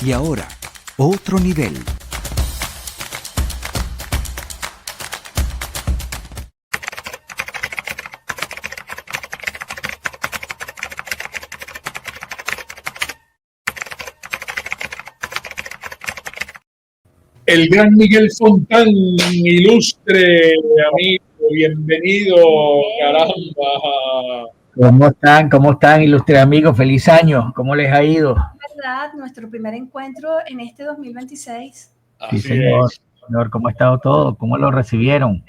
Y ahora, otro nivel. El gran Miguel Fontán, ilustre amigo, bienvenido, caramba. ¿Cómo están, ilustres amigos? Feliz año, ¿cómo les ha ido? ¿Verdad? Nuestro primer encuentro en este 2026. Sí, Así señor. es. Señor, ¿cómo ha estado todo? ¿Cómo lo recibieron?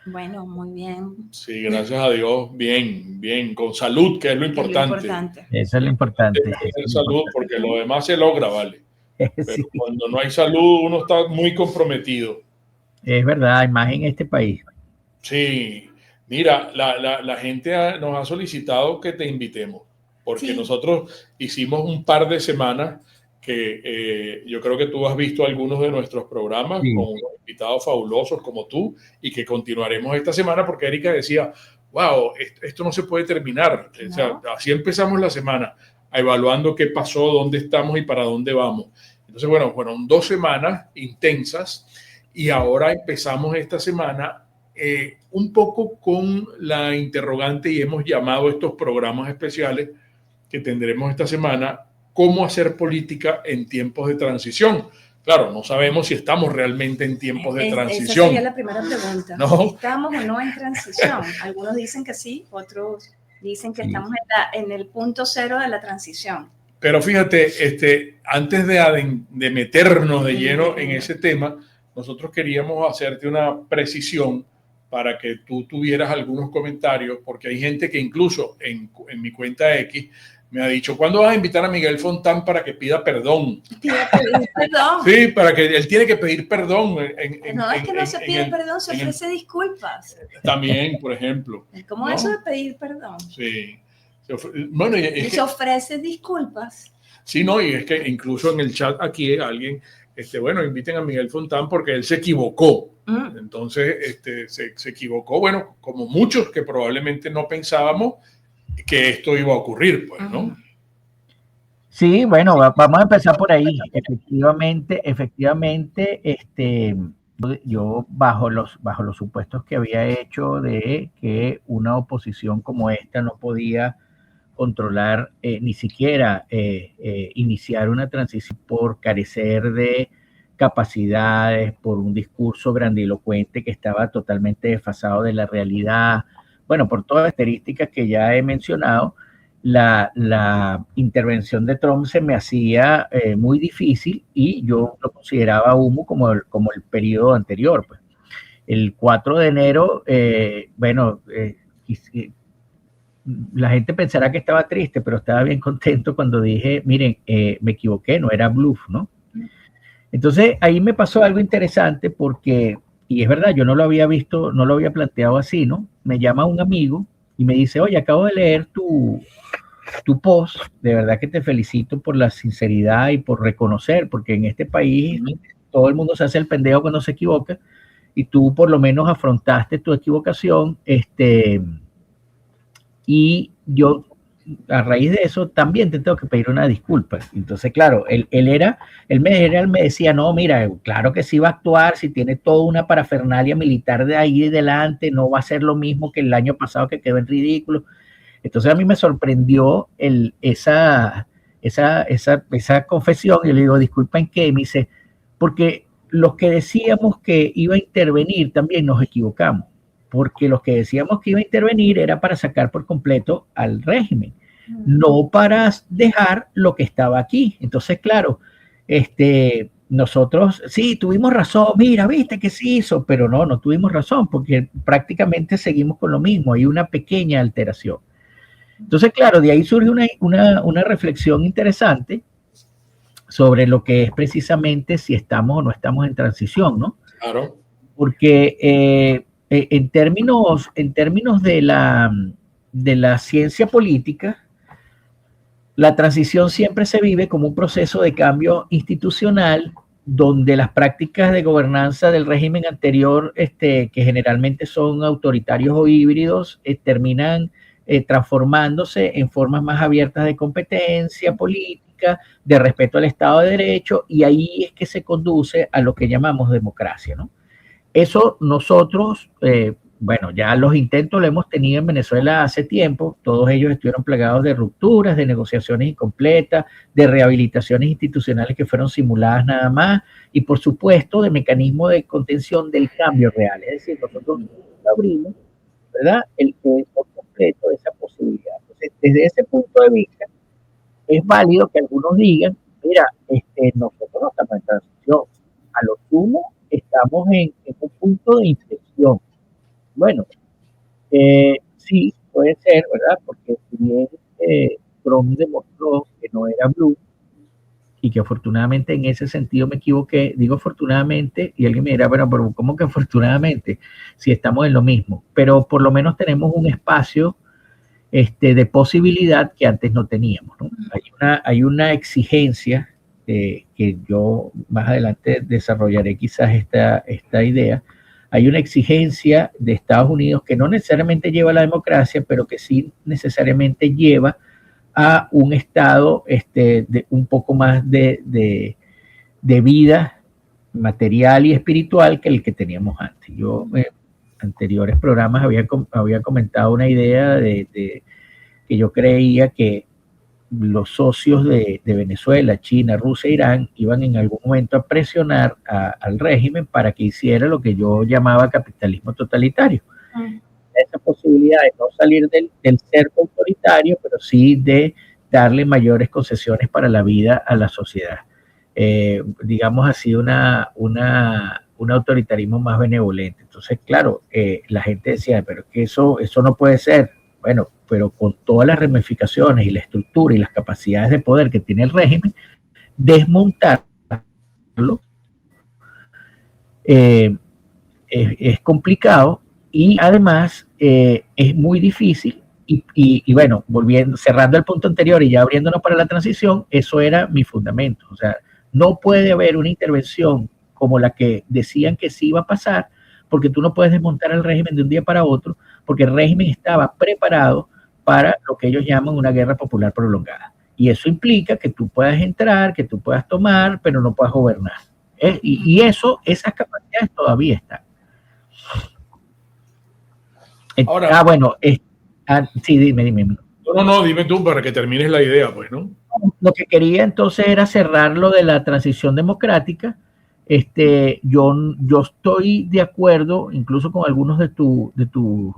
Bueno, muy bien. Sí, gracias a Dios, bien, bien, con salud, que es lo importante. Eso es lo importante. Tener salud, porque lo demás se logra, ¿vale? Pero Sí, cuando no hay salud, uno está muy comprometido. es verdad, más en este país. Sí, mira, la gente nos ha solicitado que te invitemos, porque Sí. nosotros hicimos un par de semanas que yo creo que tú has visto algunos de nuestros programas Sí. con unos invitados fabulosos como tú y que continuaremos esta semana porque Erika decía, wow, esto no se puede terminar. No. O sea, así empezamos la semana, evaluando qué pasó, dónde estamos y para dónde vamos. Entonces, bueno, fueron 2 semanas intensas y ahora empezamos esta semana un poco con la interrogante y hemos llamado estos programas especiales que tendremos esta semana, ¿cómo hacer política en tiempos de transición? Claro, no sabemos si estamos realmente en tiempos de transición. Esa sería la primera pregunta. ¿No? ¿Estamos o no en transición? Algunos dicen que sí, otros dicen que Sí. estamos en el punto cero de la transición. Pero fíjate, antes de meternos de lleno en ese tema, nosotros queríamos hacerte una precisión para que tú tuvieras algunos comentarios, porque hay gente que incluso en mi cuenta X me ha dicho, ¿cuándo vas a invitar a Miguel Fontán para que pida perdón? Pida perdón. Sí, para que él tiene que pedir perdón. No, es que no se pide perdón, se ofrece disculpas. También, por ejemplo. ¿Cómo ¿no? eso de pedir perdón? Sí. Bueno, y se ofrece disculpas. Sí, no, y es que incluso en el chat aquí alguien, bueno, inviten a Miguel Fontán porque él se equivocó. Entonces, se equivocó, bueno, como muchos que probablemente no pensábamos que esto iba a ocurrir, pues, ¿no? Sí, bueno, vamos a empezar por ahí. Efectivamente, yo bajo los supuestos que había hecho de que una oposición como esta no podía controlar, ni siquiera iniciar una transición por carecer de capacidades, por un discurso grandilocuente que estaba totalmente desfasado de la realidad. Bueno, por todas las características que ya he mencionado, la intervención de Trump se me hacía muy difícil y yo lo consideraba humo como el periodo anterior. Pues. El 4 de enero, la gente pensará que estaba triste, pero estaba bien contento cuando dije, miren, me equivoqué, no era bluff, ¿no? Entonces ahí me pasó algo interesante porque, y es verdad, yo no lo había visto, no lo había planteado así, ¿no? Me llama un amigo y me dice, oye, acabo de leer tu post, de verdad que te felicito por la sinceridad y por reconocer, porque en este país todo el mundo se hace el pendejo cuando se equivoca y tú por lo menos afrontaste tu equivocación, y yo a raíz de eso también te tengo que pedir una disculpa. Entonces, claro, él me decía, no, mira, claro que sí va a actuar, si tiene toda una parafernalia militar de ahí delante, no va a ser lo mismo que el año pasado que quedó en ridículo. Entonces a mí me sorprendió esa confesión, y le digo, disculpen qué, me dice, porque los que decíamos que iba a intervenir también nos equivocamos, porque los que decíamos que iba a intervenir era para sacar por completo al régimen, no para dejar lo que estaba aquí. Entonces, claro, nosotros sí tuvimos razón, mira, viste que se hizo, pero no tuvimos razón, porque prácticamente seguimos con lo mismo, hay una pequeña alteración. Entonces, claro, de ahí surge una reflexión interesante sobre lo que es precisamente si estamos o no estamos en transición, ¿no? Claro. Porque en términos de la ciencia política, la transición siempre se vive como un proceso de cambio institucional donde las prácticas de gobernanza del régimen anterior, que generalmente son autoritarios o híbridos, terminan transformándose en formas más abiertas de competencia política, democrática, de respeto al Estado de Derecho, y ahí es que se conduce a lo que llamamos democracia, ¿no? Eso nosotros, bueno, ya los intentos lo hemos tenido en Venezuela hace tiempo, todos ellos estuvieron plagados de rupturas, de negociaciones incompletas, de rehabilitaciones institucionales que fueron simuladas nada más, y por supuesto de mecanismos de contención del cambio real, es decir, nosotros abrimos, ¿verdad?, el por completo esa posibilidad. Entonces, desde ese punto de vista, es válido que algunos digan, mira, nosotros no estamos en transición, a lo sumo estamos en un punto de inflexión. Bueno, sí, puede ser, ¿verdad? Porque si bien Trump demostró que no era blue, y que afortunadamente en ese sentido me equivoqué, digo afortunadamente, y alguien me dirá, bueno, pero ¿cómo que afortunadamente? Si estamos en lo mismo, pero por lo menos tenemos un espacio de posibilidad que antes no teníamos, ¿no? Hay una exigencia que yo más adelante desarrollaré quizás esta idea. Hay una exigencia de Estados Unidos que no necesariamente lleva a la democracia, pero que sí necesariamente lleva a un estado de un poco más de vida material y espiritual que el que teníamos antes. Yo en anteriores programas había comentado una idea de que yo creía que los socios de Venezuela, China, Rusia e Irán iban en algún momento a presionar al régimen para que hiciera lo que yo llamaba capitalismo totalitario. Esa posibilidad de no salir del cerco autoritario, pero sí de darle mayores concesiones para la vida a la sociedad. Digamos así, un autoritarismo más benevolente. Entonces, claro, la gente decía, pero que eso no puede ser. Bueno, pero con todas las ramificaciones y la estructura y las capacidades de poder que tiene el régimen, desmontarlo es complicado y además es muy difícil. Y bueno, cerrando el punto anterior y ya abriéndonos para la transición, eso era mi fundamento. O sea, no puede haber una intervención como la que decían que sí iba a pasar, porque tú no puedes desmontar el régimen de un día para otro, porque el régimen estaba preparado para lo que ellos llaman una guerra popular prolongada. Y eso implica que tú puedas entrar, que tú puedas tomar, pero no puedas gobernar. Y esas capacidades todavía están. Ahora, Bueno, sí, dime. No, dime tú para que termines la idea, pues, ¿no? Lo que quería entonces era cerrar lo de la transición democrática. Yo estoy de acuerdo, incluso con algunos de tus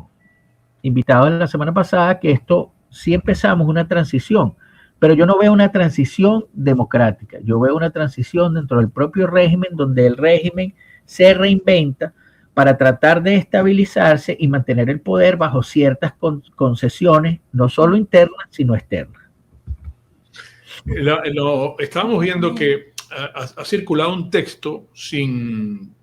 invitados de la semana pasada, que esto sí empezamos una transición, pero yo no veo una transición democrática. Yo veo una transición dentro del propio régimen, donde el régimen se reinventa para tratar de estabilizarse y mantener el poder bajo ciertas concesiones, no solo internas, sino externas. Estábamos viendo que ha circulado un texto sin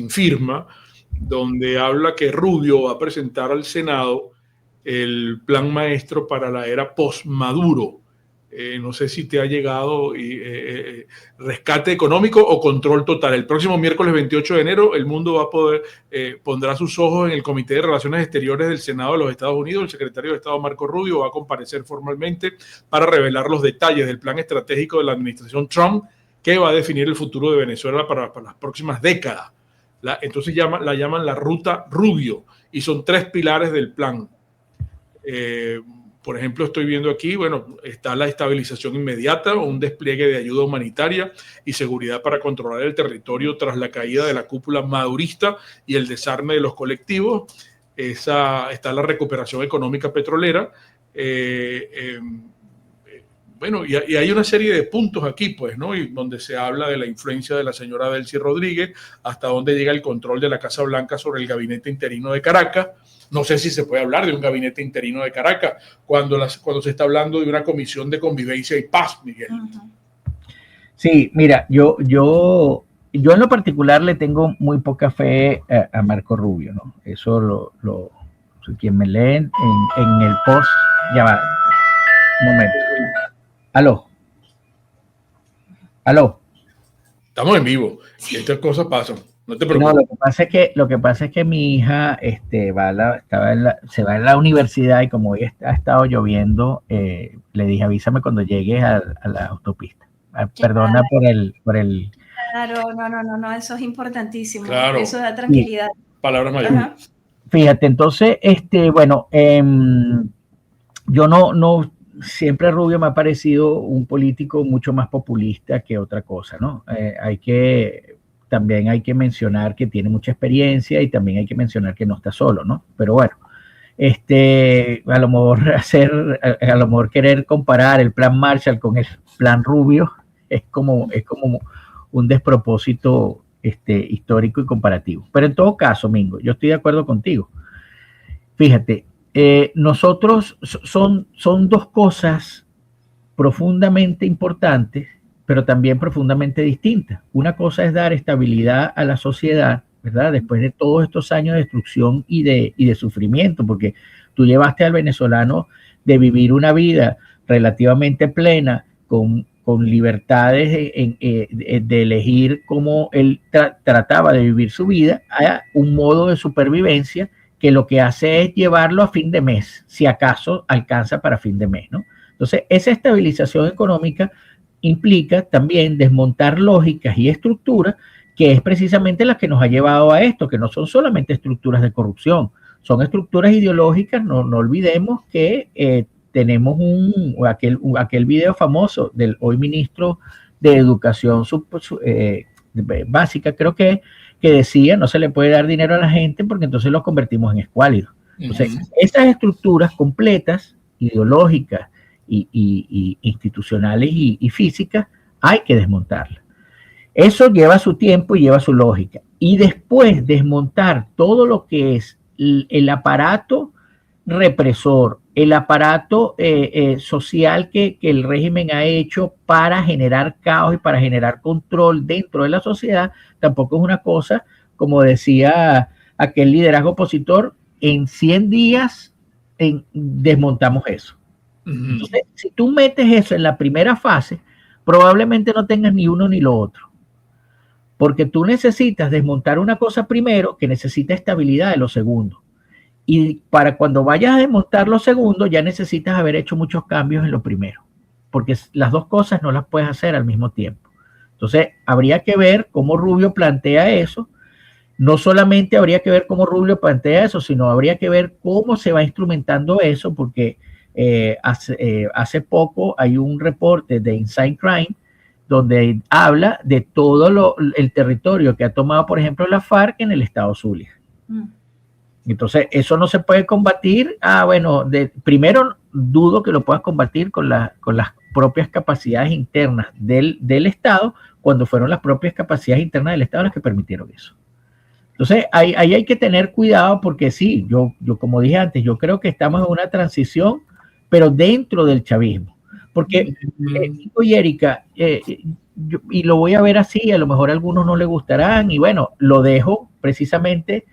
firma, donde habla que Rubio va a presentar al Senado el plan maestro para la era post-Maduro. No sé si te ha llegado rescate económico o control total. El próximo miércoles 28 de enero el mundo va a poder, pondrá sus ojos en el Comité de Relaciones Exteriores del Senado de los Estados Unidos. El secretario de Estado Marco Rubio va a comparecer formalmente para revelar los detalles del plan estratégico de la administración Trump que va a definir el futuro de Venezuela para las próximas décadas. Entonces la llaman la Ruta Rubio y son 3 pilares del plan. Por ejemplo, estoy viendo aquí, bueno, está la estabilización inmediata, un despliegue de ayuda humanitaria y seguridad para controlar el territorio tras la caída de la cúpula madurista y el desarme de los colectivos. Está la recuperación económica petrolera. Bueno, y hay una serie de puntos aquí, pues, ¿no? Y donde se habla de la influencia de la señora Delcy Rodríguez, hasta dónde llega el control de la Casa Blanca sobre el gabinete interino de Caracas. No sé si se puede hablar de un gabinete interino de Caracas cuando se está hablando de una comisión de convivencia y paz, Miguel. Sí, mira, yo en lo particular le tengo muy poca fe a Marco Rubio, ¿no? Eso quien me lee en el post, ya va, un momento. Aló. Estamos en vivo. Estas cosas pasan. No te No, preocupes. lo que pasa es que mi hija se va a la universidad y como hoy ha estado lloviendo, le dije avísame cuando llegues a la autopista. Perdona por el. Claro, no, eso es importantísimo. Claro. Eso da tranquilidad. Palabras mayores. Ajá. Fíjate, entonces, bueno, yo no, siempre Rubio me ha parecido un político mucho más populista que otra cosa, ¿no? También hay que mencionar que tiene mucha experiencia y también hay que mencionar que no está solo, ¿no? Pero bueno, a lo mejor querer comparar el plan Marshall con el plan Rubio es como un despropósito histórico y comparativo. Pero en todo caso, Mingo, yo estoy de acuerdo contigo. Fíjate, nosotros son dos cosas profundamente importantes, pero también profundamente distintas. Una cosa es dar estabilidad a la sociedad, ¿verdad? Después de todos estos años de destrucción y de sufrimiento, porque tú llevaste al venezolano de vivir una vida relativamente plena, con libertades de elegir cómo él trataba de vivir su vida, a un modo de supervivencia que lo que hace es llevarlo a fin de mes, si acaso alcanza para fin de mes, ¿no? Entonces, esa estabilización económica implica también desmontar lógicas y estructuras, que es precisamente la que nos ha llevado a esto, que no son solamente estructuras de corrupción, son estructuras ideológicas. No olvidemos que tenemos aquel video famoso del hoy ministro de Educación Básica, creo que decía, no se le puede dar dinero a la gente porque entonces los convertimos en escuálidos. Entonces, esas estructuras completas, ideológicas y institucionales y físicas, hay que desmontarlas. Eso lleva su tiempo y lleva su lógica. Y después desmontar todo lo que es el aparato represor, el aparato social que el régimen ha hecho para generar caos y para generar control dentro de la sociedad, tampoco es una cosa, como decía aquel liderazgo opositor, en 100 días desmontamos eso. Entonces, si tú metes eso en la primera fase, probablemente no tengas ni uno ni lo otro. Porque tú necesitas desmontar una cosa primero que necesita estabilidad de lo segundo. Y para cuando vayas a desmontar lo segundo, ya necesitas haber hecho muchos cambios en lo primero. Porque las dos cosas no las puedes hacer al mismo tiempo. Entonces, habría que ver cómo Rubio plantea eso. No solamente habría que ver cómo Rubio plantea eso, sino habría que ver cómo se va instrumentando eso, porque hace poco hay un reporte de Inside Crime donde habla de todo el territorio que ha tomado, por ejemplo, la FARC en el estado Zulia. Entonces, eso no se puede combatir. Primero, dudo que lo puedas combatir con las propias capacidades internas del Estado, cuando fueron las propias capacidades internas del Estado las que permitieron eso. Entonces, ahí hay que tener cuidado, porque sí, yo como dije antes, yo creo que estamos en una transición, pero dentro del chavismo. Porque, Nico y Erika, y lo voy a ver así, a lo mejor a algunos no les gustarán, y bueno, lo dejo precisamente.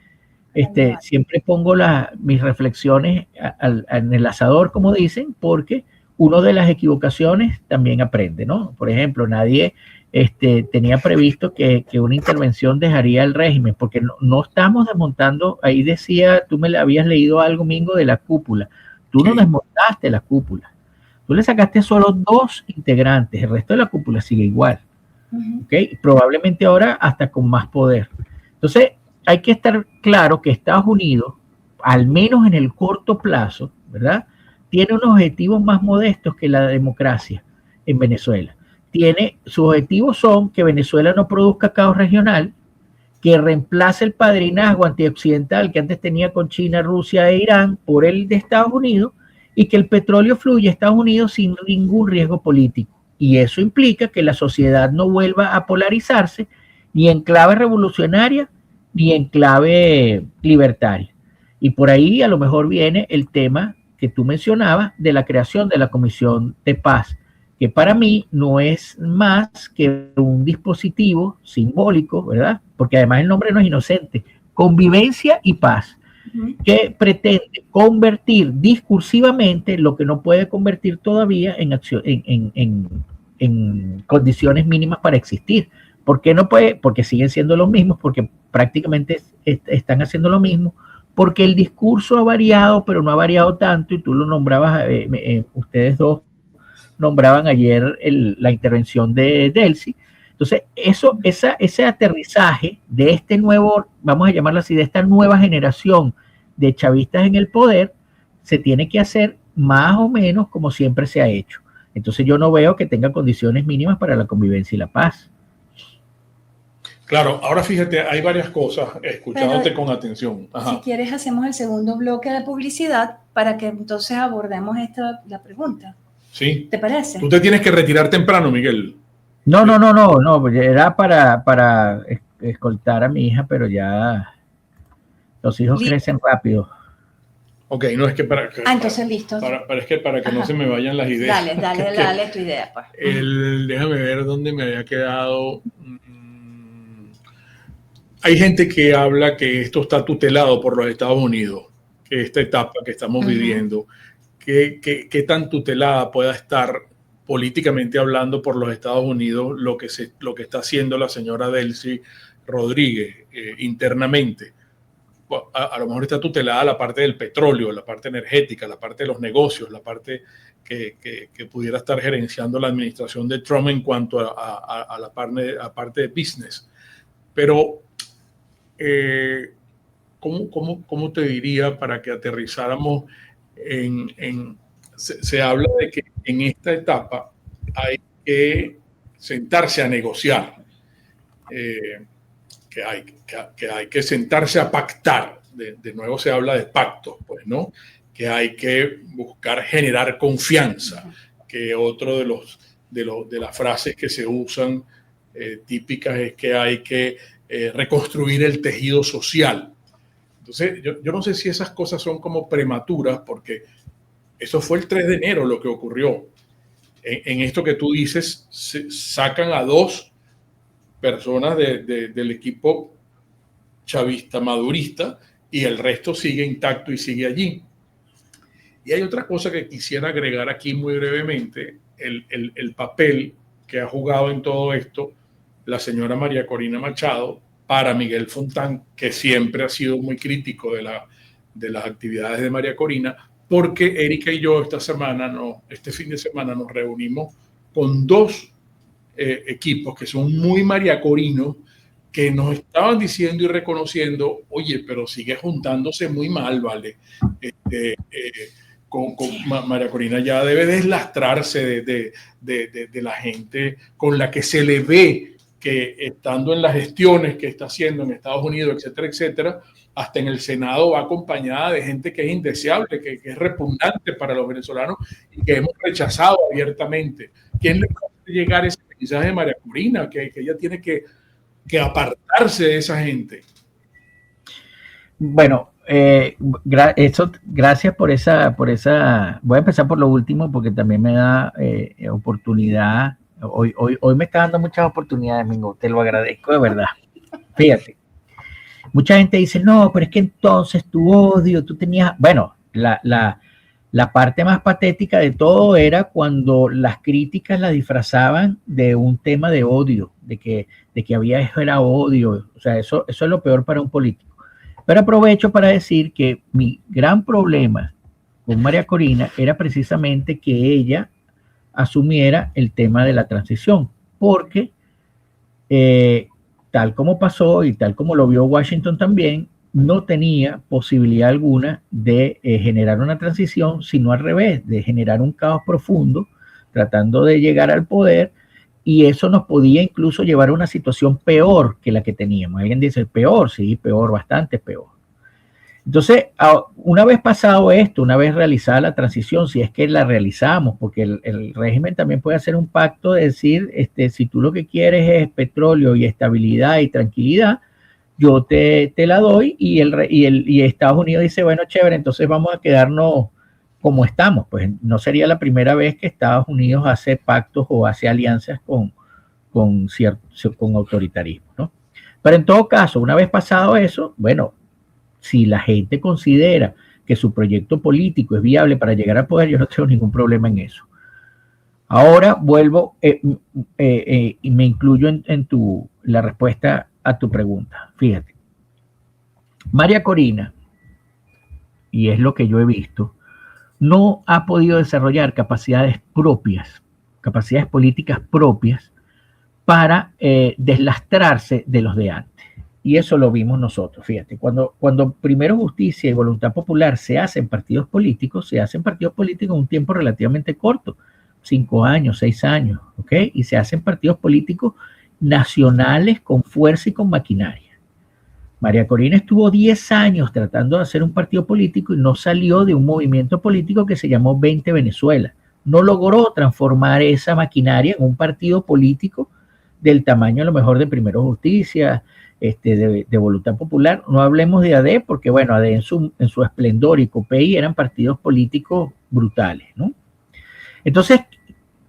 Siempre pongo mis reflexiones en el asador, como dicen, porque uno de las equivocaciones también aprende, ¿no? Por ejemplo, nadie tenía previsto que una intervención dejaría el régimen, porque no estamos desmontando. Ahí decía, tú me habías leído algo, Mingo, de la cúpula. Tú no desmontaste la cúpula. Tú le sacaste solo 2 integrantes, el resto de la cúpula sigue igual. ¿Okay? Probablemente ahora hasta con más poder. Entonces, hay que estar claro que Estados Unidos, al menos en el corto plazo, ¿verdad?, tiene unos objetivos más modestos que la democracia en Venezuela. Sus objetivos son que Venezuela no produzca caos regional, que reemplace el padrinazgo antioccidental que antes tenía con China, Rusia e Irán por el de Estados Unidos, y que el petróleo fluya a Estados Unidos sin ningún riesgo político. Y eso implica que la sociedad no vuelva a polarizarse ni en clave revolucionaria ni en clave libertaria. Y por ahí a lo mejor viene el tema que tú mencionabas de la creación de la Comisión de Paz, que para mí no es más que un dispositivo simbólico, ¿verdad? Porque además el nombre no es inocente, convivencia y paz, que pretende convertir discursivamente lo que no puede convertir todavía en acción, en condiciones mínimas para existir, ¿Por qué no puede? Porque siguen siendo los mismos, porque prácticamente están haciendo lo mismo, porque el discurso ha variado, pero no ha variado tanto, y tú lo nombrabas, ustedes dos nombraban ayer la intervención de Delcy. Entonces, ese aterrizaje de este nuevo, vamos a llamarlo así, de esta nueva generación de chavistas en el poder, se tiene que hacer más o menos como siempre se ha hecho. Entonces yo no veo que tenga condiciones mínimas para la convivencia y la paz. Claro, ahora fíjate, hay varias cosas, escuchándote con atención. Ajá. Si quieres, hacemos el segundo bloque de publicidad para que entonces abordemos la pregunta. Sí. ¿Te parece? Tú te tienes que retirar temprano, Miguel. No, era para escoltar a mi hija, pero ya los hijos crecen rápido. Ok, no es que para... entonces listo. Es que para que no se me vayan las ideas. Dale tu idea, pues. Déjame ver dónde me había quedado. Hay gente que habla que esto está tutelado por los Estados Unidos, que esta etapa que estamos viviendo, que tan tutelada pueda estar políticamente hablando por los Estados Unidos lo que está haciendo la señora Delcy Rodríguez internamente. A lo mejor está tutelada la parte del petróleo, la parte energética, la parte de los negocios, la parte que pudiera estar gerenciando la administración de Trump en cuanto a la parte de business. Pero, ¿cómo te diría para que aterrizáramos se habla de que en esta etapa hay que sentarse a negociar, que hay que sentarse a pactar. De nuevo se habla de pactos, pues, ¿no? Que hay que buscar generar confianza, que otro de las frases que se usan típicas es que hay que reconstruir el tejido social. Entonces, yo no sé si esas cosas son como prematuras, porque eso fue el 3 de enero lo que ocurrió. En esto que tú dices, sacan a 2 personas del equipo chavista madurista y el resto sigue intacto y sigue allí. Y hay otra cosa que quisiera agregar aquí muy brevemente, el papel que ha jugado en todo esto la señora María Corina Machado para Miguel Fontán, que siempre ha sido muy crítico de las actividades de María Corina, porque Erika y yo este fin de semana nos reunimos con 2 equipos que son muy mariacorinos, que nos estaban diciendo y reconociendo, oye, pero sigue juntándose muy mal, ¿vale? Con María Corina ya debe deslastrarse de la gente con la que se le ve que estando en las gestiones que está haciendo en Estados Unidos, etcétera, etcétera, hasta en el Senado va acompañada de gente que es indeseable, que es repugnante para los venezolanos y que hemos rechazado abiertamente. ¿Quién le puede llegar ese mensaje de María Corina? Que ella tiene que apartarse de esa gente. Bueno, gracias por esa. Voy a empezar por lo último porque también me da oportunidad. Hoy me está dando muchas oportunidades, Mingo. Te lo agradezco de verdad. Fíjate. Mucha gente dice, no, pero es que entonces tu odio, tú tenías... Bueno, la parte más patética de todo era cuando las críticas las disfrazaban de un tema de odio, de que eso era odio. O sea, eso es lo peor para un político. Pero aprovecho para decir que mi gran problema con María Corina era precisamente que ella asumiera el tema de la transición, porque tal como pasó y tal como lo vio Washington también, no tenía posibilidad alguna de generar una transición, sino al revés, de generar un caos profundo, tratando de llegar al poder, y eso nos podía incluso llevar a una situación peor que la que teníamos. Alguien dice, peor, sí, peor, bastante peor. Entonces, una vez pasado esto, una vez realizada la transición, si es que la realizamos, porque el régimen también puede hacer un pacto de decir, si tú lo que quieres es petróleo y estabilidad y tranquilidad, yo te la doy, y Estados Unidos dice, bueno, chévere, entonces vamos a quedarnos como estamos. Pues no sería la primera vez que Estados Unidos hace pactos o hace alianzas con autoritarismo, ¿no? Pero en todo caso, una vez pasado eso, bueno, si la gente considera que su proyecto político es viable para llegar al poder, yo no tengo ningún problema en eso. Ahora vuelvo y me incluyo en tu la respuesta a tu pregunta. Fíjate, María Corina, y es lo que yo he visto, no ha podido desarrollar capacidades propias, capacidades políticas propias para deslastrarse de los de antes. Y eso lo vimos nosotros, fíjate, cuando Primero Justicia y Voluntad Popular se hacen partidos políticos en un tiempo relativamente corto, 5 años, 6 años, ¿ok? Y se hacen partidos políticos nacionales con fuerza y con maquinaria. María Corina estuvo 10 años tratando de hacer un partido político y no salió de un movimiento político que se llamó 20 Venezuela. No logró transformar esa maquinaria en un partido político del tamaño a lo mejor de Primero Justicia, de Voluntad Popular. No hablemos de AD porque, bueno, AD en su esplendor y COPEI eran partidos políticos brutales, ¿no? Entonces,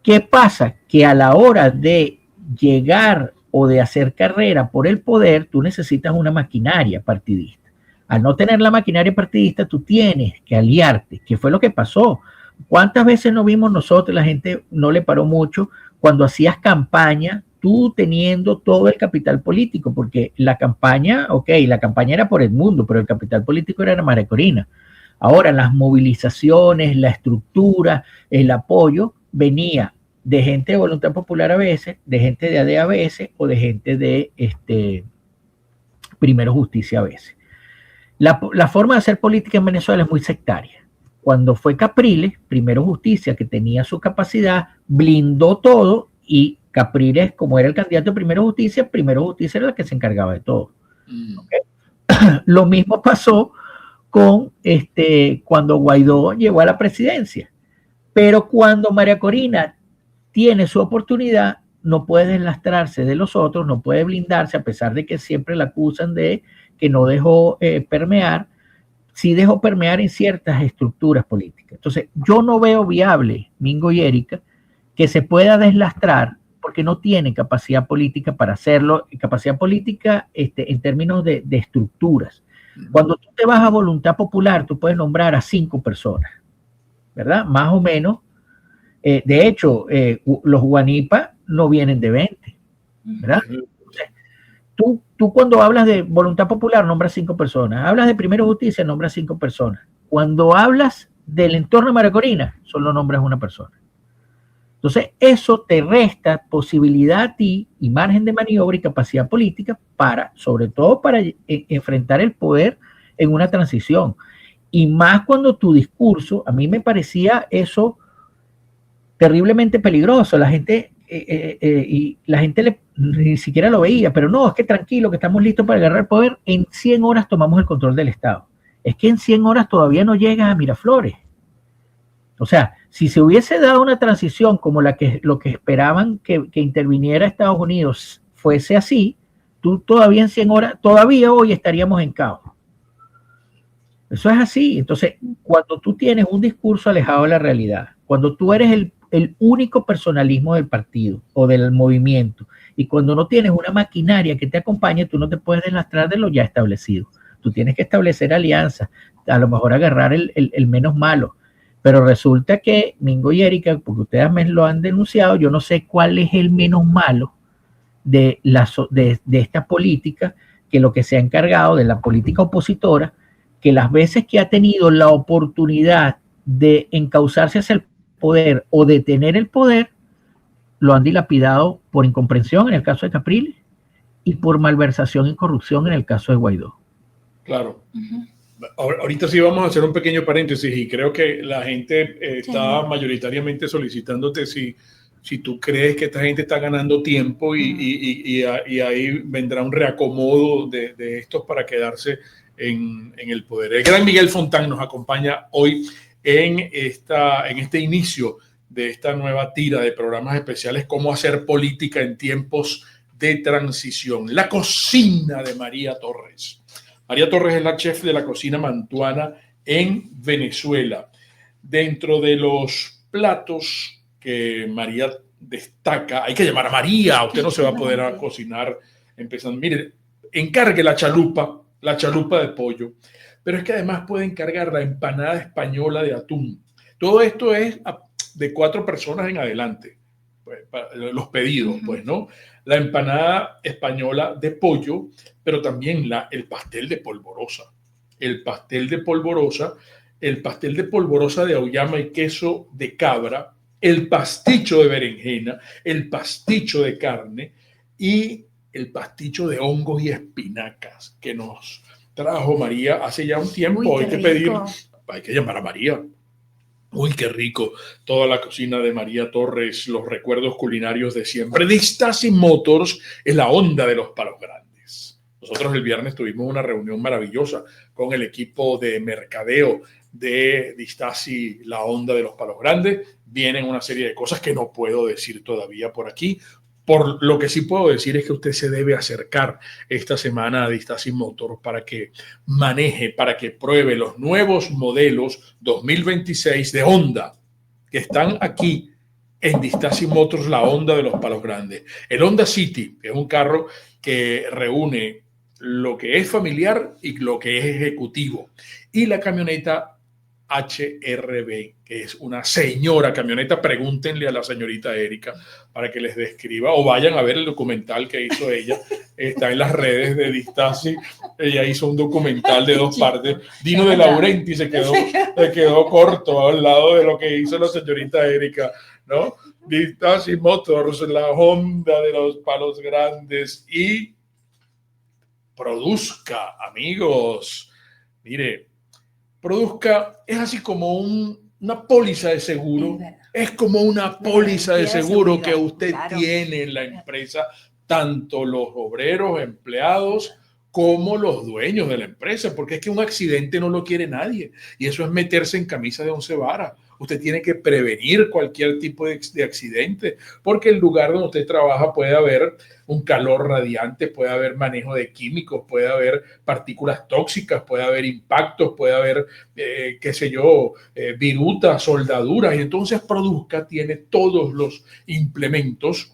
¿qué pasa? Que a la hora de llegar o de hacer carrera por el poder, tú necesitas una maquinaria partidista. Al no tener la maquinaria partidista, tú tienes que aliarte, que fue lo que pasó. ¿Cuántas veces no vimos nosotros, la gente no le paró mucho, cuando hacías campaña, tú teniendo todo el capital político? Porque la campaña, la campaña era por Edmundo, pero el capital político era María Corina. Ahora, las movilizaciones, la estructura, el apoyo, venía de gente de Voluntad Popular a veces, de gente de AD a veces, o de gente de Primero Justicia a veces. La forma de hacer política en Venezuela es muy sectaria. Cuando fue Capriles, Primero Justicia, que tenía su capacidad, blindó todo, y Capriles, como era el candidato de Primero Justicia era la que se encargaba de todo. ¿Okay? Lo mismo pasó con cuando Guaidó llegó a la presidencia. Pero cuando María Corina tiene su oportunidad, no puede deslastrarse de los otros, no puede blindarse, a pesar de que siempre la acusan de que no dejó permear, sí dejó permear en ciertas estructuras políticas. Entonces, yo no veo viable, Mingo y Erika, que se pueda deslastrar porque no tiene capacidad política para hacerlo, capacidad política en términos de estructuras. Cuando tú te vas a Voluntad Popular, tú puedes nombrar a 5 personas, ¿verdad? Más o menos. De hecho, los Guanipa no vienen de 20, ¿verdad? Entonces, tú cuando hablas de Voluntad Popular, nombras 5 personas. Hablas de Primero Justicia, nombras 5 personas. Cuando hablas del entorno de María Corina, solo nombras una persona. Entonces, eso te resta posibilidad a ti y margen de maniobra y capacidad política para, sobre todo para enfrentar el poder en una transición. Y más cuando tu discurso, a mí me parecía eso terriblemente peligroso. La gente ni siquiera lo veía, pero no, es que tranquilo, que estamos listos para agarrar el poder. En 100 horas tomamos el control del Estado. Es que en 100 horas todavía no llegas a Miraflores. O sea, si se hubiese dado una transición como lo que esperaban que interviniera Estados Unidos fuese así, tú todavía en 100 horas, todavía hoy estaríamos en caos. Eso es así. Entonces, cuando tú tienes un discurso alejado de la realidad, cuando tú eres el único personalismo del partido o del movimiento, y cuando no tienes una maquinaria que te acompañe, tú no te puedes deslastrar de lo ya establecido. Tú tienes que establecer alianzas, a lo mejor agarrar el menos malo. Pero resulta que Mingo y Erika, porque ustedes me lo han denunciado, yo no sé cuál es el menos malo de esta política, que lo que se ha encargado de la política opositora, que las veces que ha tenido la oportunidad de encauzarse hacia el poder o de tener el poder, lo han dilapidado por incomprensión en el caso de Capriles y por malversación y corrupción en el caso de Guaidó. Claro. Ahorita sí vamos a hacer un pequeño paréntesis y creo que la gente está mayoritariamente solicitándote si tú crees que esta gente está ganando tiempo y ahí vendrá un reacomodo de estos para quedarse en el poder. El gran Miguel Fontán nos acompaña hoy en este inicio de esta nueva tira de programas especiales, cómo hacer política en tiempos de transición. La cocina de María Torres. María Torres es la chef de la cocina mantuana en Venezuela. Dentro de los platos que María destaca, hay que llamar a María, usted no se va a poder cocinar empezando. Mire, encargue la chalupa de pollo, pero es que además puede encargar la empanada española de atún. Todo esto es de 4 personas en adelante, pues, los pedidos, pues, ¿no? la empanada española de pollo, pero también el pastel de polvorosa. El pastel de polvorosa, el pastel de polvorosa de auyama y queso de cabra, el pasticho de berenjena, el pasticho de carne y el pasticho de hongos y espinacas que nos trajo María hace ya un tiempo. Uy, hay que hay que llamar a María. Uy, qué rico. Toda la cocina de María Torres, los recuerdos culinarios de siempre. Distasi Motors es la onda de los palos grandes. Nosotros el viernes tuvimos una reunión maravillosa con el equipo de mercadeo de Distasi, la onda de los palos grandes. Vienen una serie de cosas que no puedo decir todavía por aquí. Por lo que sí puedo decir es que usted se debe acercar esta semana a Distasi Motors para que maneje, para que pruebe los nuevos modelos 2026 de Honda que están aquí en Distasi Motors, la Honda de los palos grandes. El Honda City, que es un carro que reúne lo que es familiar y lo que es ejecutivo. Y la camioneta HRB, que es una señora camioneta. Pregúntenle a la señorita Erika para que les describa, o vayan a ver el documental que hizo ella. Está en las redes de Distasi. Ella hizo un documental de 2 partes. Dino de Laurenti se quedó corto al lado de lo que hizo la señorita Erika, ¿no? Distasi Motors, la Honda de los palos grandes. Y Produzca, amigos. Mire, Produzca es así como una póliza de seguro. Es como una póliza de seguro que usted tiene en la empresa, tanto los obreros, empleados, como los dueños de la empresa, porque es que un accidente no lo quiere nadie, y eso es meterse en camisa de 11 varas. Usted tiene que prevenir cualquier tipo de accidente, porque el lugar donde usted trabaja puede haber un calor radiante, puede haber manejo de químicos, puede haber partículas tóxicas, puede haber impactos, puede haber, virutas, soldaduras, y entonces Produzca tiene todos los implementos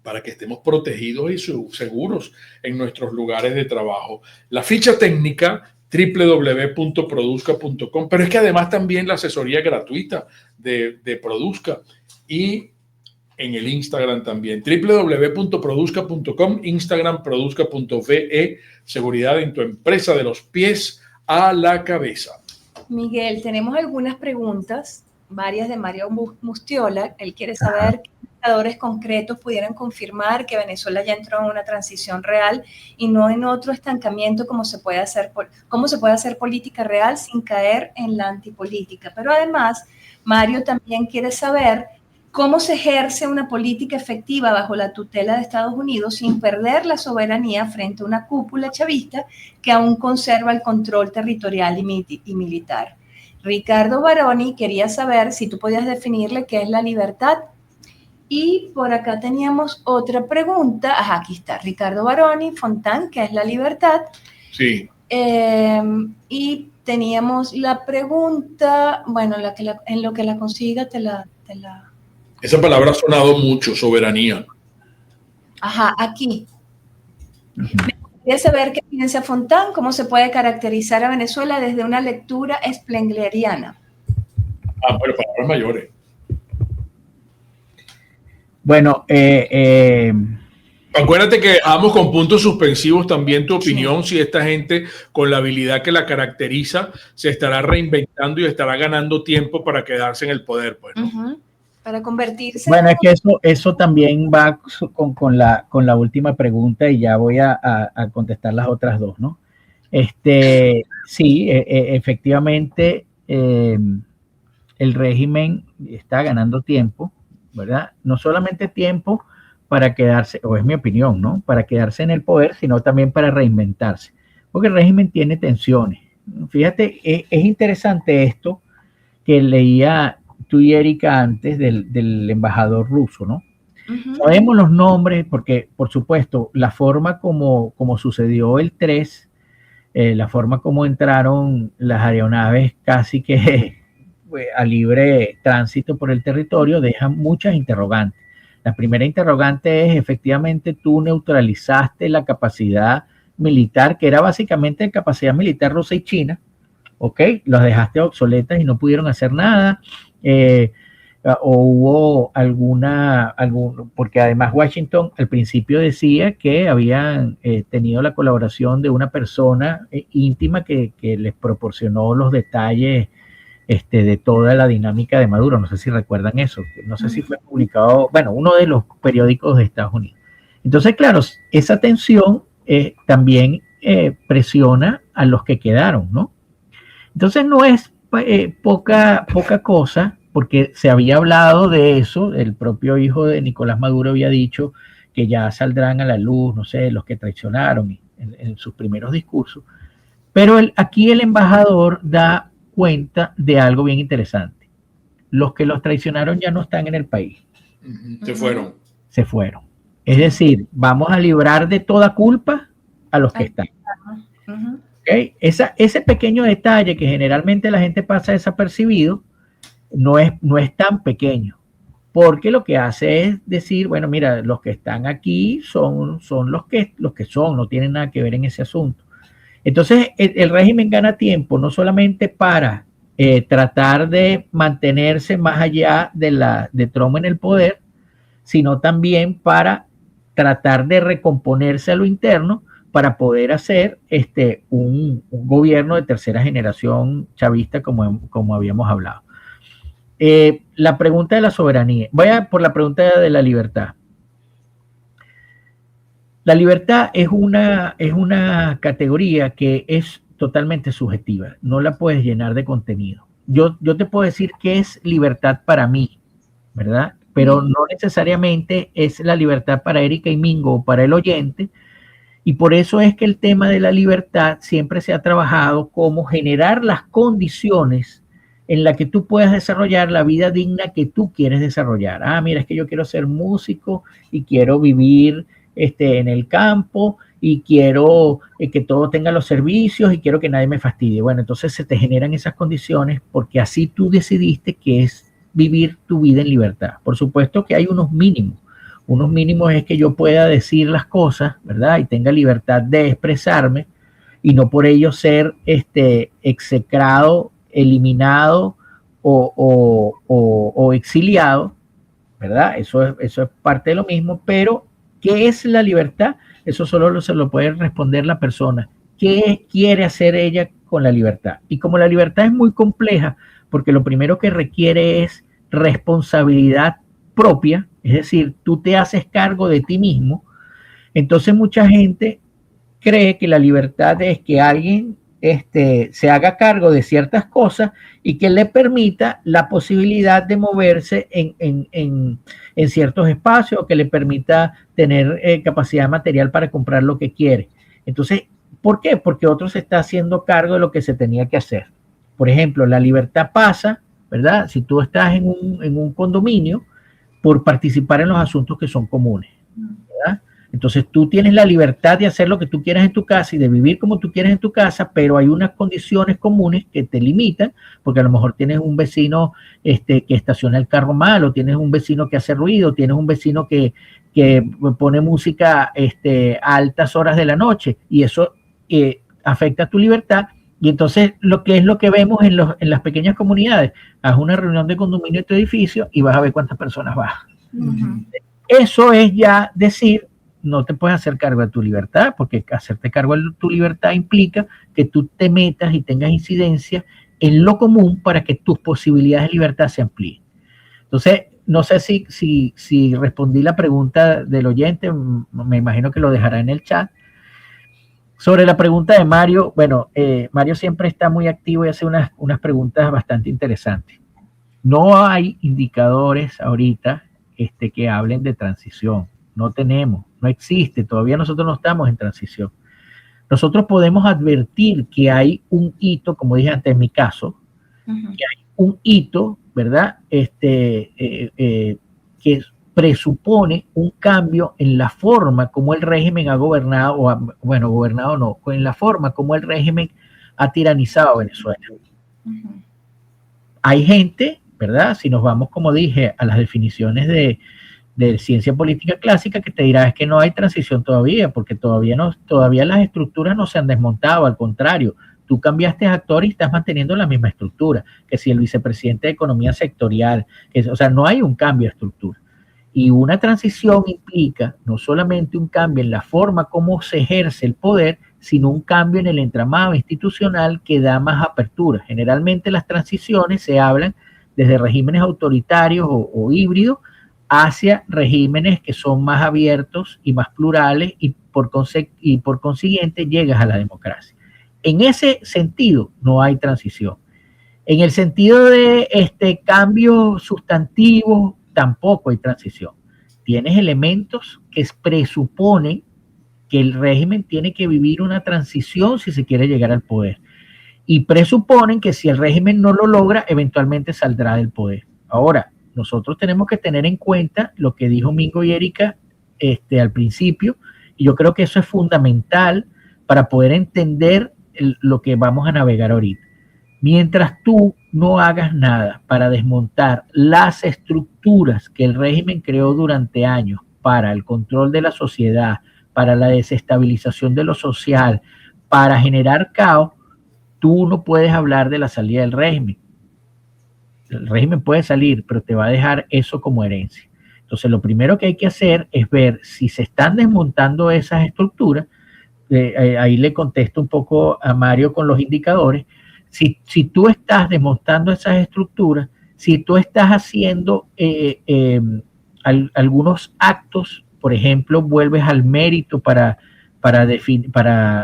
para que estemos protegidos y seguros en nuestros lugares de trabajo. La ficha técnica www.produzca.com, pero es que además también la asesoría gratuita de Produzca, y en el Instagram también, www.produzca.com, Instagram produzca.ve, seguridad en tu empresa de los pies a la cabeza. Miguel, tenemos algunas preguntas, varias de Mario Mustiola. Él quiere saber qué indicadores concretos pudieran confirmar que Venezuela ya entró en una transición real y no en otro estancamiento, cómo se puede hacer política real sin caer en la antipolítica. Pero además, Mario también quiere saber cómo se ejerce una política efectiva bajo la tutela de Estados Unidos sin perder la soberanía frente a una cúpula chavista que aún conserva el control territorial y militar. Ricardo Baroni quería saber si tú podías definirle qué es la libertad. Y por acá teníamos otra pregunta. Ajá, aquí está. Ricardo Baroni, Fontán, ¿qué es la libertad? Sí. Y teníamos la pregunta, bueno, en lo que la consiga te la... Esa palabra ha sonado mucho, soberanía. Ajá, aquí. Me gustaría saber qué piensa Fontán, cómo se puede caracterizar a Venezuela desde una lectura spengleriana. Bueno, palabras mayores. Bueno, acuérdate que damos con puntos suspensivos también tu opinión, si esta gente con la habilidad que la caracteriza se estará reinventando y estará ganando tiempo para quedarse en el poder, pues, ¿no? Para convertirse. Bueno, es que eso también va con la última pregunta, y ya voy a contestar las otras dos, ¿no? Sí, efectivamente, el régimen está ganando tiempo, ¿verdad? No solamente tiempo para quedarse, o es mi opinión, ¿no? Para quedarse en el poder, sino también para reinventarse, porque el régimen tiene tensiones. Fíjate, es interesante esto que leía tú y Erika antes del embajador ruso, ¿no? Sabemos los nombres porque, por supuesto, la forma como sucedió el 3, la forma como entraron las aeronaves casi que a libre tránsito por el territorio, deja muchas interrogantes. La primera interrogante es, efectivamente, tú neutralizaste la capacidad militar, que era básicamente capacidad militar rusa y china, ¿ok? Los dejaste obsoletas y no pudieron hacer nada. o hubo porque además Washington al principio decía que habían tenido la colaboración de una persona íntima que les proporcionó los detalles de toda la dinámica de Maduro. No sé si recuerdan eso, no sé si fue publicado, bueno, uno de los periódicos de Estados Unidos. Entonces, claro, esa tensión también presiona a los que quedaron, ¿no? Entonces no es poca cosa, porque se había hablado de eso, el propio hijo de Nicolás Maduro había dicho que ya saldrán a la luz, no sé, los que traicionaron en sus primeros discursos, pero aquí el embajador da cuenta de algo bien interesante. Los que los traicionaron ya no están en el país. Se fueron. Se fueron. Es decir, vamos a librar de toda culpa a los que están. ¿Okay? Ese pequeño detalle que generalmente la gente pasa desapercibido, no es tan pequeño, porque lo que hace es decir, bueno, mira, los que están aquí son los que son, no tienen nada que ver en ese asunto. Entonces, el régimen gana tiempo, no solamente para tratar de mantenerse más allá de Trump en el poder, sino también para tratar de recomponerse a lo interno para poder hacer un gobierno de tercera generación chavista, como habíamos hablado. La pregunta de la soberanía. Voy por la pregunta de la libertad. La libertad es una categoría que es totalmente subjetiva. No la puedes llenar de contenido. Yo te puedo decir qué es libertad para mí, ¿verdad? Pero no necesariamente es la libertad para Erika y Mingo o para el oyente. Y por eso es que el tema de la libertad siempre se ha trabajado como generar las condiciones en la que tú puedas desarrollar la vida digna que tú quieres desarrollar. Mira, es que yo quiero ser músico y quiero vivir en el campo y quiero que todo tenga los servicios y quiero que nadie me fastidie. Bueno, entonces se te generan esas condiciones porque así tú decidiste que es vivir tu vida en libertad. Por supuesto que hay unos mínimos. Unos mínimos es que yo pueda decir las cosas, ¿verdad? Y tenga libertad de expresarme y no por ello ser execrado, eliminado o exiliado, ¿verdad? Eso es parte de lo mismo, pero ¿qué es la libertad? Eso solo se lo puede responder la persona. ¿Qué quiere hacer ella con la libertad? Y como la libertad es muy compleja, porque lo primero que requiere es responsabilidad propia, es decir, tú te haces cargo de ti mismo, entonces mucha gente cree que la libertad es que alguien se haga cargo de ciertas cosas y que le permita la posibilidad de moverse en ciertos espacios o que le permita tener capacidad material para comprar lo que quiere. Entonces, ¿por qué? Porque otro se está haciendo cargo de lo que se tenía que hacer. Por ejemplo, la libertad pasa, ¿verdad? Si tú estás en un condominio, por participar en los asuntos que son comunes, ¿verdad? Entonces tú tienes la libertad de hacer lo que tú quieras en tu casa y de vivir como tú quieres en tu casa, pero hay unas condiciones comunes que te limitan, porque a lo mejor tienes un vecino que estaciona el carro mal, o tienes un vecino que hace ruido, tienes un vecino que pone música a altas horas de la noche, y eso afecta tu libertad. Y entonces lo que vemos en las pequeñas comunidades, haz una reunión de condominio de tu edificio y vas a ver cuántas personas vas. Eso es ya decir, no te puedes hacer cargo de tu libertad, porque hacerte cargo de tu libertad implica que tú te metas y tengas incidencia en lo común para que tus posibilidades de libertad se amplíen. Entonces, no sé si respondí la pregunta del oyente, me imagino que lo dejará en el chat. Sobre la pregunta de Mario, bueno, Mario siempre está muy activo y hace unas preguntas bastante interesantes. No hay indicadores ahorita que hablen de transición. No tenemos, no existe, todavía nosotros no estamos en transición. Nosotros podemos advertir que hay un hito, como dije antes en mi caso, que hay un hito, ¿verdad? Que presupone un cambio en la forma como el régimen ha gobernado, gobernado no, en la forma como el régimen ha tiranizado a Venezuela. Hay gente, ¿verdad? Si nos vamos, como dije, a las definiciones de ciencia política clásica, que te dirá es que no hay transición todavía, porque todavía las estructuras no se han desmontado, al contrario, tú cambiaste actor y estás manteniendo la misma estructura, que si el vicepresidente de Economía Sectorial, o sea, no hay un cambio de estructura. Y una transición implica no solamente un cambio en la forma como se ejerce el poder, sino un cambio en el entramado institucional que da más apertura. Generalmente las transiciones se hablan desde regímenes autoritarios o híbridos hacia regímenes que son más abiertos y más plurales y por consiguiente llegas a la democracia. En ese sentido no hay transición. En el sentido de cambios sustantivos tampoco hay transición. Tienes elementos que presuponen que el régimen tiene que vivir una transición si se quiere llegar al poder. Y presuponen que si el régimen no lo logra, eventualmente saldrá del poder. Ahora, nosotros tenemos que tener en cuenta lo que dijo Mingo y Erika al principio, y yo creo que eso es fundamental para poder entender lo que vamos a navegar ahorita. Mientras tú no hagas nada para desmontar las estructuras que el régimen creó durante años para el control de la sociedad, para la desestabilización de lo social, para generar caos, tú no puedes hablar de la salida del régimen. El régimen puede salir, pero te va a dejar eso como herencia. Entonces, lo primero que hay que hacer es ver si se están desmontando esas estructuras. Ahí le contesto un poco a Mario con los indicadores. Si tú estás desmontando esas estructuras, si tú estás haciendo algunos actos, por ejemplo, vuelves al mérito para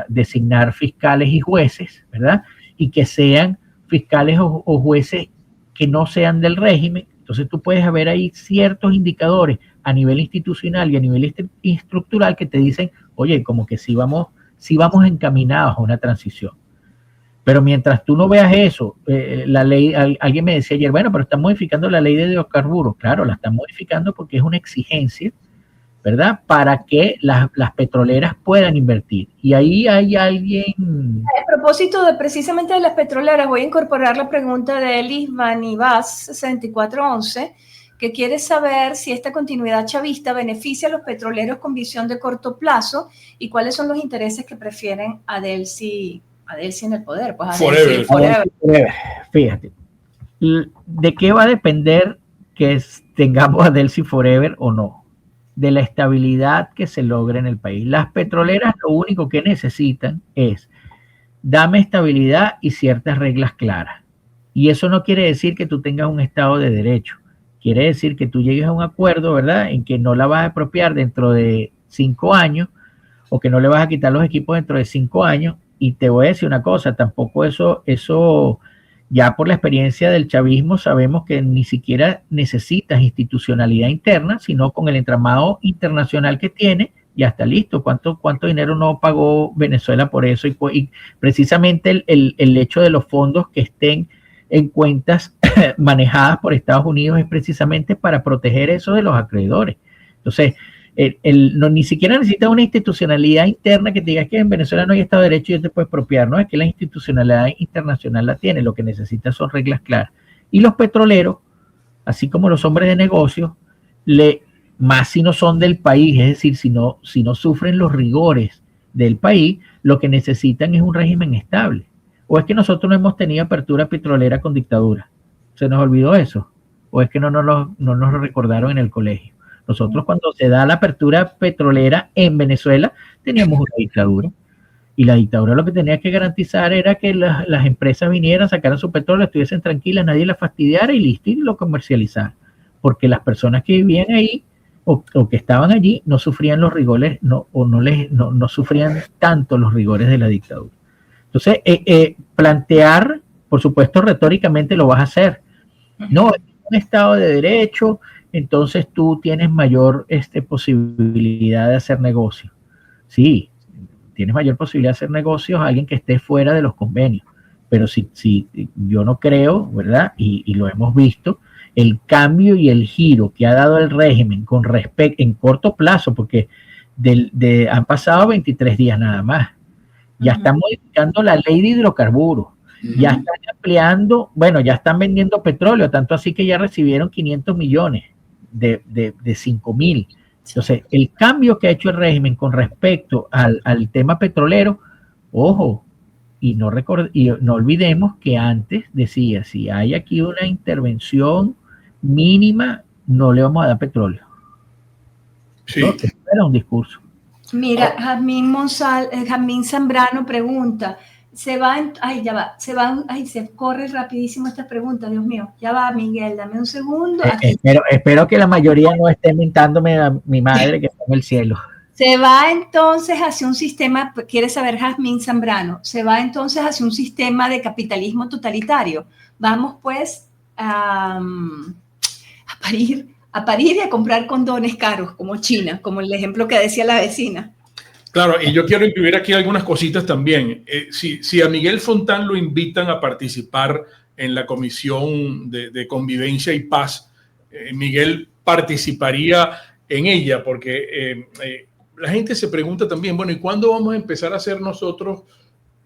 designar fiscales y jueces, ¿verdad? Y que sean fiscales o jueces que no sean del régimen. Entonces tú puedes ver ahí ciertos indicadores a nivel institucional y a nivel estructural que te dicen, oye, como que sí vamos encaminados a una transición. Pero mientras tú no veas eso, la ley, alguien me decía ayer, bueno, pero están modificando la ley de hidrocarburos. Claro, la están modificando porque es una exigencia, ¿verdad? Para que las petroleras puedan invertir. Y ahí hay alguien... A propósito precisamente de las petroleras, voy a incorporar la pregunta de Elis Vanivas 6411, que quiere saber si esta continuidad chavista beneficia a los petroleros con visión de corto plazo y cuáles son los intereses que prefieren a Delcy en el poder. Pues Forever. Fíjate, ¿de qué va a depender que tengamos a Delcy Forever o no? De la estabilidad que se logre en el país. Las petroleras lo único que necesitan es dame estabilidad y ciertas reglas claras. Y eso no quiere decir que tú tengas un Estado de Derecho. Quiere decir que tú llegues a un acuerdo, ¿verdad?, en que no la vas a expropiar dentro de 5 años o que no le vas a quitar los equipos dentro de 5 años. Y te voy a decir una cosa, tampoco eso ya por la experiencia del chavismo sabemos que ni siquiera necesitas institucionalidad interna, sino con el entramado internacional que tiene, ya está listo. ¿Cuánto dinero no pagó Venezuela por eso? Y precisamente el hecho de los fondos que estén en cuentas manejadas por Estados Unidos es precisamente para proteger eso de los acreedores. Entonces, ni siquiera necesita una institucionalidad interna que te diga que en Venezuela no hay Estado de Derecho y yo te puedes expropiar, no, es que la institucionalidad internacional la tiene, lo que necesita son reglas claras. Y los petroleros, así como los hombres de negocios, más si no son del país, es decir, si no sufren los rigores del país, lo que necesitan es un régimen estable. ¿O es que nosotros no hemos tenido apertura petrolera con dictadura? ¿Se nos olvidó eso? ¿O es que no nos lo recordaron en el colegio? Nosotros cuando se da la apertura petrolera en Venezuela teníamos una dictadura y la dictadura lo que tenía que garantizar era que las empresas vinieran, sacaran su petróleo, estuviesen tranquilas, nadie las fastidiara y listo, y lo comercializara, porque las personas que vivían ahí o que estaban allí no sufrían los rigores, no sufrían tanto los rigores de la dictadura. Entonces, plantear, por supuesto, retóricamente lo vas a hacer. No, es un Estado de Derecho, entonces tú tienes mayor posibilidad de hacer negocios. Sí, tienes mayor posibilidad de hacer negocios a alguien que esté fuera de los convenios. Pero si yo no creo, ¿verdad? Y lo hemos visto, el cambio y el giro que ha dado el régimen con respecto en corto plazo, porque han pasado 23 días nada más. Ya están modificando la ley de hidrocarburos. Ya están ampliando, bueno, ya están vendiendo petróleo, tanto así que ya recibieron 500 millones de 5.000. Entonces, el cambio que ha hecho el régimen con respecto al tema petrolero, ojo, y no olvidemos que antes decía, si hay aquí una intervención mínima, no le vamos a dar petróleo. Sí. ¿No? Eso era un discurso. Mira, Jamín Zambrano pregunta, se corre rapidísimo esta pregunta, Dios mío. Ya va, Miguel, dame un segundo. Espero que la mayoría no esté mentándome a mi madre que está en el cielo. Se va entonces hacia un sistema, quiere saber Jamín Zambrano, se va entonces hacia un sistema de capitalismo totalitario. Vamos pues a parir y a comprar condones caros, como China, como el ejemplo que decía la vecina. Claro, y yo quiero incluir aquí algunas cositas también. Si a Miguel Fontán lo invitan a participar en la Comisión de Convivencia y Paz, Miguel participaría en ella, porque la gente se pregunta también, bueno, ¿y cuándo vamos a empezar a hacer nosotros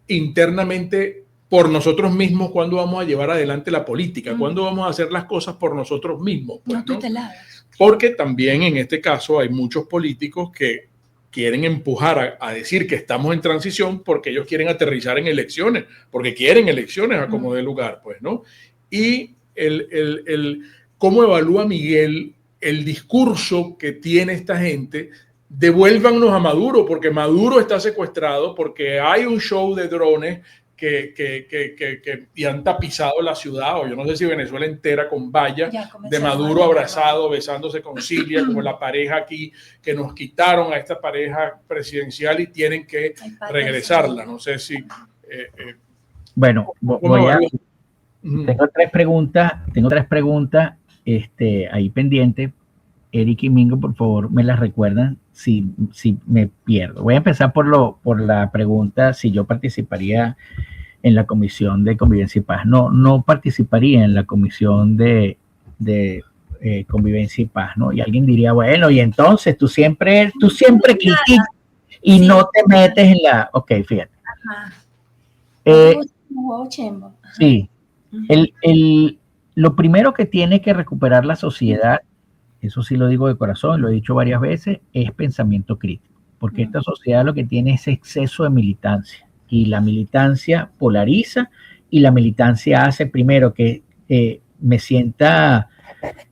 internamente por nosotros mismos? ¿Cuándo vamos a llevar adelante la política? ¿Cuándo vamos a hacer las cosas por nosotros mismos? Pues, no tuteladas. Porque también en este caso hay muchos políticos que quieren empujar a decir que estamos en transición porque ellos quieren aterrizar en elecciones, porque quieren elecciones a como de lugar, pues, ¿no? Y cómo evalúa Miguel el discurso que tiene esta gente. Devuélvannos a Maduro, porque Maduro está secuestrado, porque hay un show de drones y han tapizado la ciudad, o yo no sé si Venezuela entera, con vallas de Maduro abrazado, besándose con Silvia, como la pareja aquí, que nos quitaron a esta pareja presidencial y tienen que regresarla. No sé si... Bueno, tengo tres preguntas ahí pendientes. Eric y Mingo, por favor, me las recuerdan si me pierdo. Voy a empezar por la pregunta si yo participaría en la Comisión de Convivencia y Paz. No participaría en la Comisión de Convivencia y Paz, ¿no? Y alguien diría, bueno, y entonces tú siempre criticas y no te metes en la... Ok, fíjate. Sí. Lo primero que tiene que recuperar la sociedad, eso sí lo digo de corazón, lo he dicho varias veces, es pensamiento crítico, porque esta sociedad lo que tiene es exceso de militancia, y la militancia polariza, y la militancia hace primero que me sienta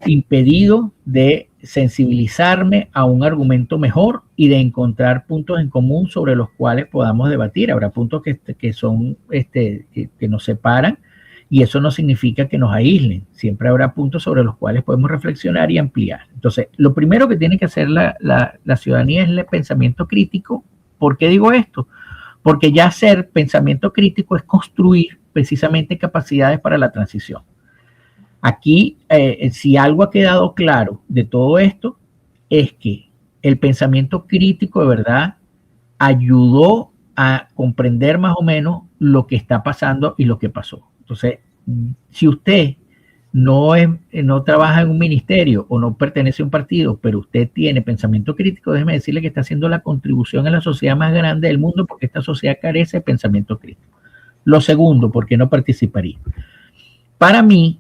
impedido de sensibilizarme a un argumento mejor y de encontrar puntos en común sobre los cuales podamos debatir. Habrá puntos que nos separan, y eso no significa que nos aíslen. Siempre habrá puntos sobre los cuales podemos reflexionar y ampliar. Entonces, lo primero que tiene que hacer la ciudadanía es el pensamiento crítico. ¿Por qué digo esto? Porque ya hacer pensamiento crítico es construir precisamente capacidades para la transición. Aquí, si algo ha quedado claro de todo esto, es que el pensamiento crítico de verdad ayudó a comprender más o menos lo que está pasando y lo que pasó. Entonces, si usted no trabaja en un ministerio o no pertenece a un partido, pero usted tiene pensamiento crítico, déjeme decirle que está haciendo la contribución a la sociedad más grande del mundo, porque esta sociedad carece de pensamiento crítico. Lo segundo, ¿por qué no participaría? Para mí,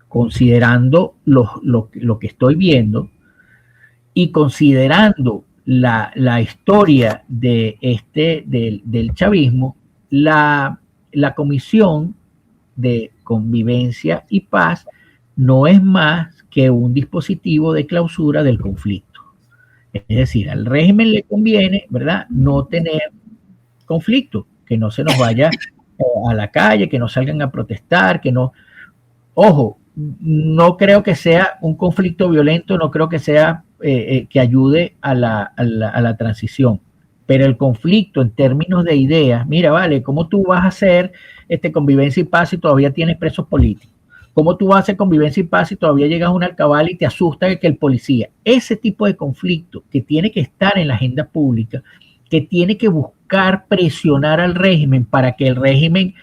considerando lo que estoy viendo y considerando la historia del chavismo, la Comisión de Convivencia y Paz no es más que un dispositivo de clausura del conflicto. Es decir, al régimen le conviene, ¿verdad?, no tener conflicto, que no se nos vaya a la calle, que no salgan a protestar, que no... Ojo, no creo que sea un conflicto violento, no creo que sea que ayude a la transición. Pero el conflicto en términos de ideas, mira, vale, ¿cómo tú vas a hacer convivencia y paz si todavía tienes presos políticos? ¿Cómo tú vas a hacer convivencia y paz si todavía llegas a una alcabala y te asusta que el policía? Ese tipo de conflicto que tiene que estar en la agenda pública, que tiene que buscar presionar al régimen para que el régimen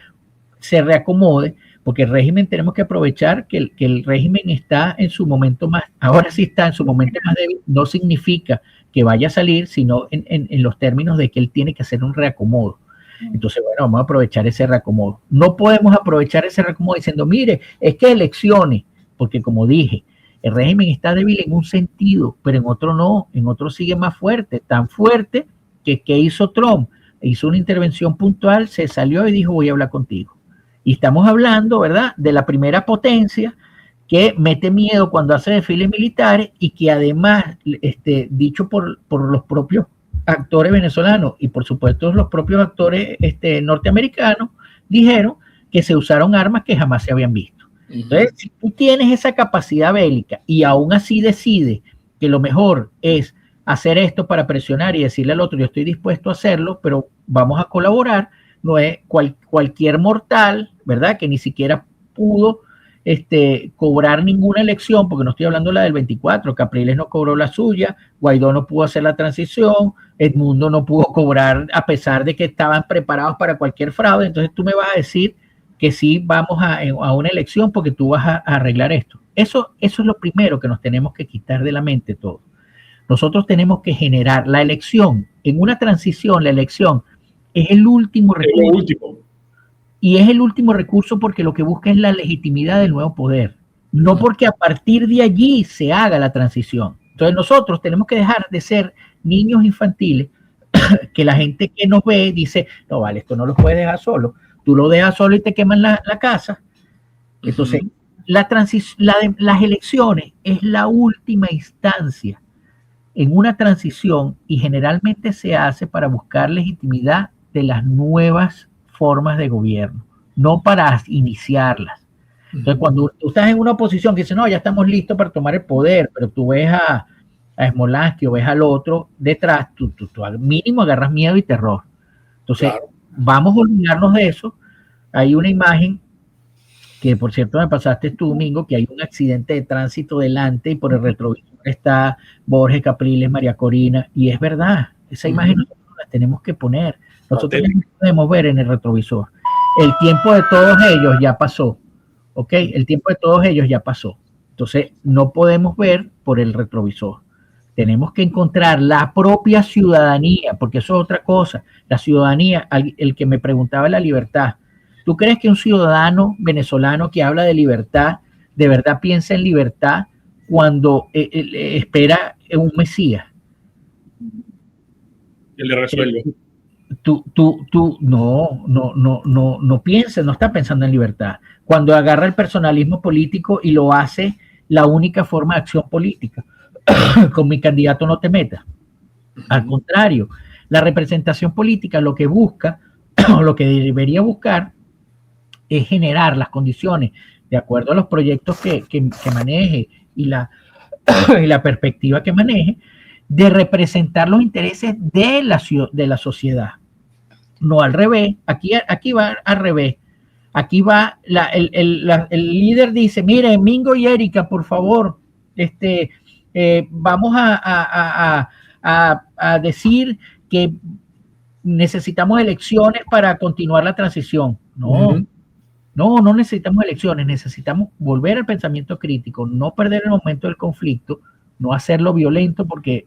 se reacomode, porque el régimen tenemos que aprovechar que el régimen está en su momento más, ahora sí está en su momento más débil, no significa que vaya a salir, sino en los términos de que él tiene que hacer un reacomodo. Entonces, bueno, vamos a aprovechar ese reacomodo. No podemos aprovechar ese reacomodo diciendo, mire, es que elecciones, porque como dije, el régimen está débil en un sentido, pero en otro no, en otro sigue más fuerte, tan fuerte que ¿qué hizo Trump? hizo una intervención puntual, se salió y dijo voy a hablar contigo. Y estamos hablando, ¿verdad?, de la primera potencia que mete miedo cuando hace desfiles militares y que además, dicho por los propios actores venezolanos y por supuesto los propios actores norteamericanos, dijeron que se usaron armas que jamás se habían visto. Entonces, si tú tienes esa capacidad bélica y aún así decides que lo mejor es hacer esto para presionar y decirle al otro, yo estoy dispuesto a hacerlo, pero vamos a colaborar, no es cualquier mortal, ¿verdad?, que ni siquiera pudo cobrar ninguna elección, porque no estoy hablando de la del 24, Capriles no cobró la suya, Guaidó no pudo hacer la transición, Edmundo no pudo cobrar a pesar de que estaban preparados para cualquier fraude. Entonces tú me vas a decir que sí vamos a una elección porque tú vas a arreglar esto. Eso es lo primero que nos tenemos que quitar de la mente todo. Nosotros tenemos que generar la elección. En una transición, la elección es el último recurso. Y es el último recurso porque lo que busca es la legitimidad del nuevo poder. No porque a partir de allí se haga la transición. Entonces nosotros tenemos que dejar de ser niños infantiles que la gente que nos ve dice, no vale, esto no lo puedes dejar solo. Tú lo dejas solo y te queman la casa. Entonces, las elecciones es la última instancia en una transición y generalmente se hace para buscar legitimidad de las nuevas formas de gobierno, no para iniciarlas. Entonces, cuando tú estás en una oposición que dice, no, ya estamos listos para tomar el poder, pero tú ves a Smolansky o ves al otro detrás, tú al mínimo agarras miedo y terror. Entonces, vamos a olvidarnos de eso. Hay una imagen que, por cierto, me pasaste tú, Domingo, que hay un accidente de tránsito delante y por el retrovisor está Borges, Capriles, María Corina, y es verdad, esa imagen nosotros la tenemos que poner. Nosotros no podemos ver en el retrovisor. El tiempo de todos ellos ya pasó, ¿ok? El tiempo de todos ellos ya pasó. Entonces, no podemos ver por el retrovisor. Tenemos que encontrar la propia ciudadanía, porque eso es otra cosa. La ciudadanía, el que me preguntaba la libertad. ¿Tú crees que un ciudadano venezolano que habla de libertad, de verdad piensa en libertad cuando espera un Mesías? Que le resuelve. Tú no piensas, no está pensando en libertad. Cuando agarra el personalismo político y lo hace la única forma de acción política. Con mi candidato no te metas. Al contrario, la representación política lo que busca, o lo que debería buscar, es generar las condiciones de acuerdo a los proyectos que maneje y la perspectiva que maneje, de representar los intereses de la sociedad. No al revés. Aquí va al revés. Aquí va el líder dice, mire, Mingo y Erika, por favor, vamos a decir que necesitamos elecciones para continuar la transición. No necesitamos elecciones, necesitamos volver al pensamiento crítico, no perder el momento del conflicto, no hacerlo violento porque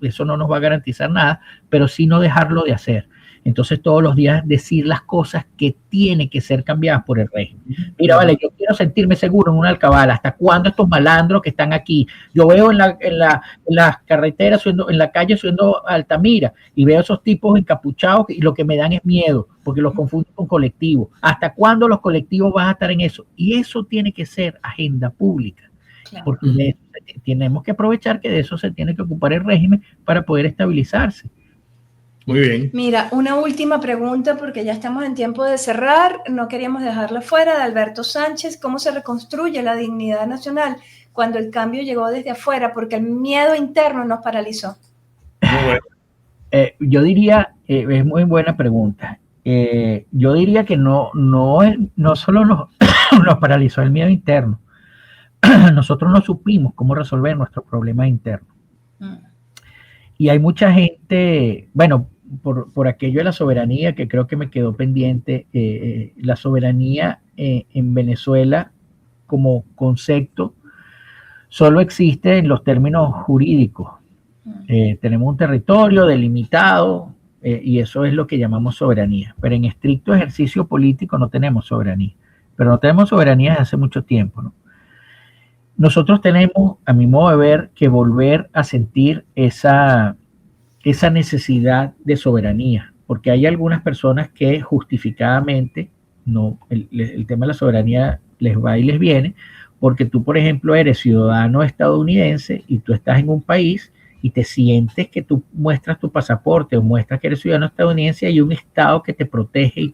eso no nos va a garantizar nada, pero sí no dejarlo de hacer. Entonces todos los días decir las cosas que tienen que ser cambiadas por el régimen. Mira, vale, yo quiero sentirme seguro en una alcabala. ¿Hasta cuándo estos malandros que están aquí? Yo veo en las carreteras, en la calle subiendo a Altamira y veo esos tipos encapuchados y lo que me dan es miedo porque los confundo con colectivos. ¿Hasta cuándo los colectivos van a estar en eso? Y eso tiene que ser agenda pública. Claro. Porque tenemos que aprovechar que de eso se tiene que ocupar el régimen para poder estabilizarse. Muy bien. Mira, una última pregunta porque ya estamos en tiempo de cerrar, no queríamos dejarla fuera, de Alberto Sánchez. ¿Cómo se reconstruye la dignidad nacional cuando el cambio llegó desde afuera? Porque el miedo interno nos paralizó. Muy bueno. Yo diría, es muy buena pregunta. Yo diría que no solo nos paralizó el miedo interno, nosotros no supimos cómo resolver nuestros problemas internos. Y hay mucha gente, bueno, por aquello de la soberanía, que creo que me quedó pendiente, la soberanía en Venezuela como concepto solo existe en los términos jurídicos. Tenemos un territorio delimitado y eso es lo que llamamos soberanía. Pero en estricto ejercicio político no tenemos soberanía. Pero no tenemos soberanía desde hace mucho tiempo, ¿no? Nosotros tenemos, a mi modo de ver, que volver a sentir esa necesidad de soberanía, porque hay algunas personas que justificadamente, no, el tema de la soberanía les va y les viene, porque tú, por ejemplo, eres ciudadano estadounidense y tú estás en un país y te sientes que tú muestras tu pasaporte o muestras que eres ciudadano estadounidense y hay un estado que te protege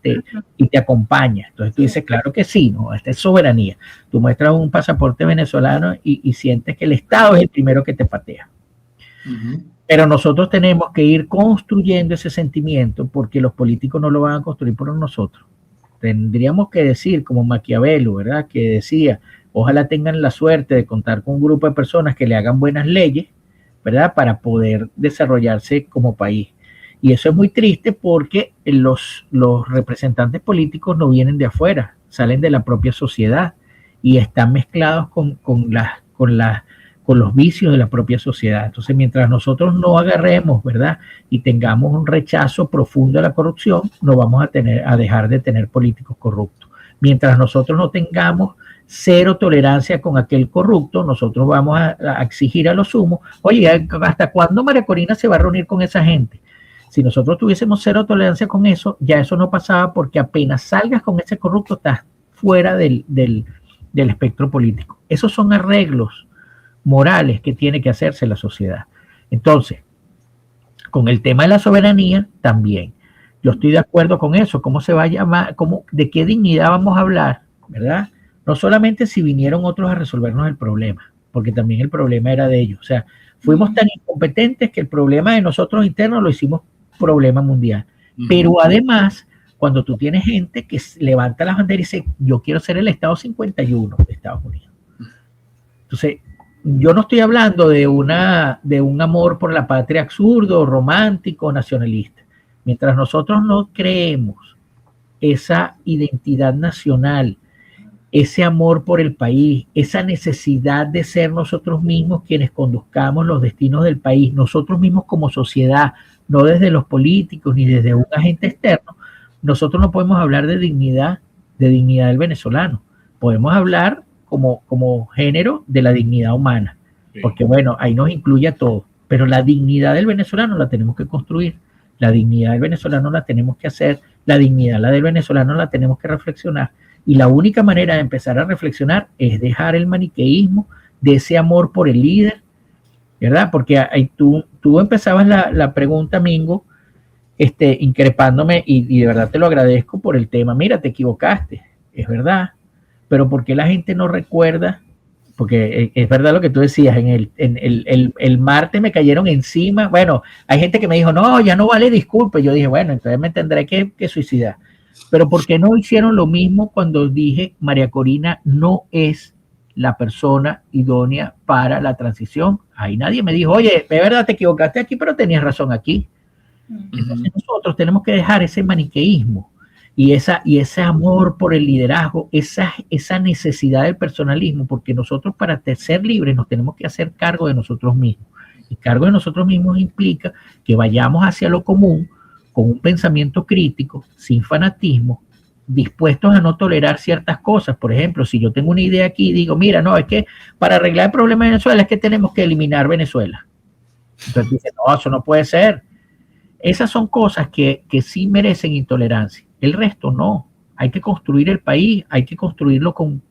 y te acompaña. Entonces tú dices, claro que sí, ¿no? Esta es soberanía. Tú muestras un pasaporte venezolano y sientes que el estado es el primero que te patea. Pero nosotros tenemos que ir construyendo ese sentimiento porque los políticos no lo van a construir por nosotros. Tendríamos que decir, como Maquiavelo, ¿verdad? Que decía, ojalá tengan la suerte de contar con un grupo de personas que le hagan buenas leyes, ¿verdad? Para poder desarrollarse como país. Y eso es muy triste porque los representantes políticos no vienen de afuera, salen de la propia sociedad y están mezclados con los vicios de la propia sociedad. Entonces, mientras nosotros no agarremos, ¿verdad? Y tengamos un rechazo profundo a la corrupción, no vamos a dejar de tener políticos corruptos. Mientras nosotros no tengamos cero tolerancia con aquel corrupto, nosotros vamos a exigir a lo sumo, oye, ¿hasta cuándo María Corina se va a reunir con esa gente? Si nosotros tuviésemos cero tolerancia con eso, ya eso no pasaba porque apenas salgas con ese corrupto, estás fuera del espectro político. Esos son arreglos morales que tiene que hacerse la sociedad. Entonces, con el tema de la soberanía, también. Yo estoy de acuerdo con eso. ¿Cómo se va a llamar? ¿De qué dignidad vamos a hablar? ¿Verdad? No solamente si vinieron otros a resolvernos el problema, porque también el problema era de ellos. O sea, fuimos tan incompetentes que el problema de nosotros internos lo hicimos problema mundial. Pero además, cuando tú tienes gente que levanta la bandera y dice, yo quiero ser el Estado 51 de Estados Unidos. Entonces, yo no estoy hablando de un amor por la patria absurdo, romántico, nacionalista. Mientras nosotros no creemos esa identidad nacional, ese amor por el país, esa necesidad de ser nosotros mismos quienes conduzcamos los destinos del país, nosotros mismos como sociedad, no desde los políticos ni desde un agente externo, nosotros no podemos hablar de dignidad del venezolano. Podemos hablar como género de la dignidad humana, porque bueno, ahí nos incluye a todos, pero la dignidad del venezolano la tenemos que construir, la dignidad del venezolano la tenemos que hacer, la dignidad del venezolano la tenemos que reflexionar. Y la única manera de empezar a reflexionar es dejar el maniqueísmo de ese amor por el líder, ¿verdad? Porque ahí tú empezabas la pregunta, Mingo, increpándome, y de verdad te lo agradezco por el tema. Mira, te equivocaste, es verdad, pero ¿por qué la gente no recuerda? Porque es verdad lo que tú decías, el martes me cayeron encima. Bueno, hay gente que me dijo, no, ya no vale disculpe. Yo dije, bueno, entonces me tendré que suicidar. Pero ¿por qué no hicieron lo mismo cuando dije María Corina no es la persona idónea para la transición? Ahí nadie me dijo, oye, de verdad te equivocaste aquí, pero tenías razón aquí. Entonces nosotros tenemos que dejar ese maniqueísmo y ese amor por el liderazgo, esa necesidad del personalismo, porque nosotros para ser libres nos tenemos que hacer cargo de nosotros mismos. Y cargo de nosotros mismos implica que vayamos hacia lo común, con un pensamiento crítico, sin fanatismo, dispuestos a no tolerar ciertas cosas. Por ejemplo, si yo tengo una idea aquí y digo, mira, no, es que para arreglar el problema de Venezuela es que tenemos que eliminar Venezuela. Entonces dice, no, eso no puede ser. Esas son cosas que sí merecen intolerancia. El resto no. Hay que construir el país, hay que construirlo con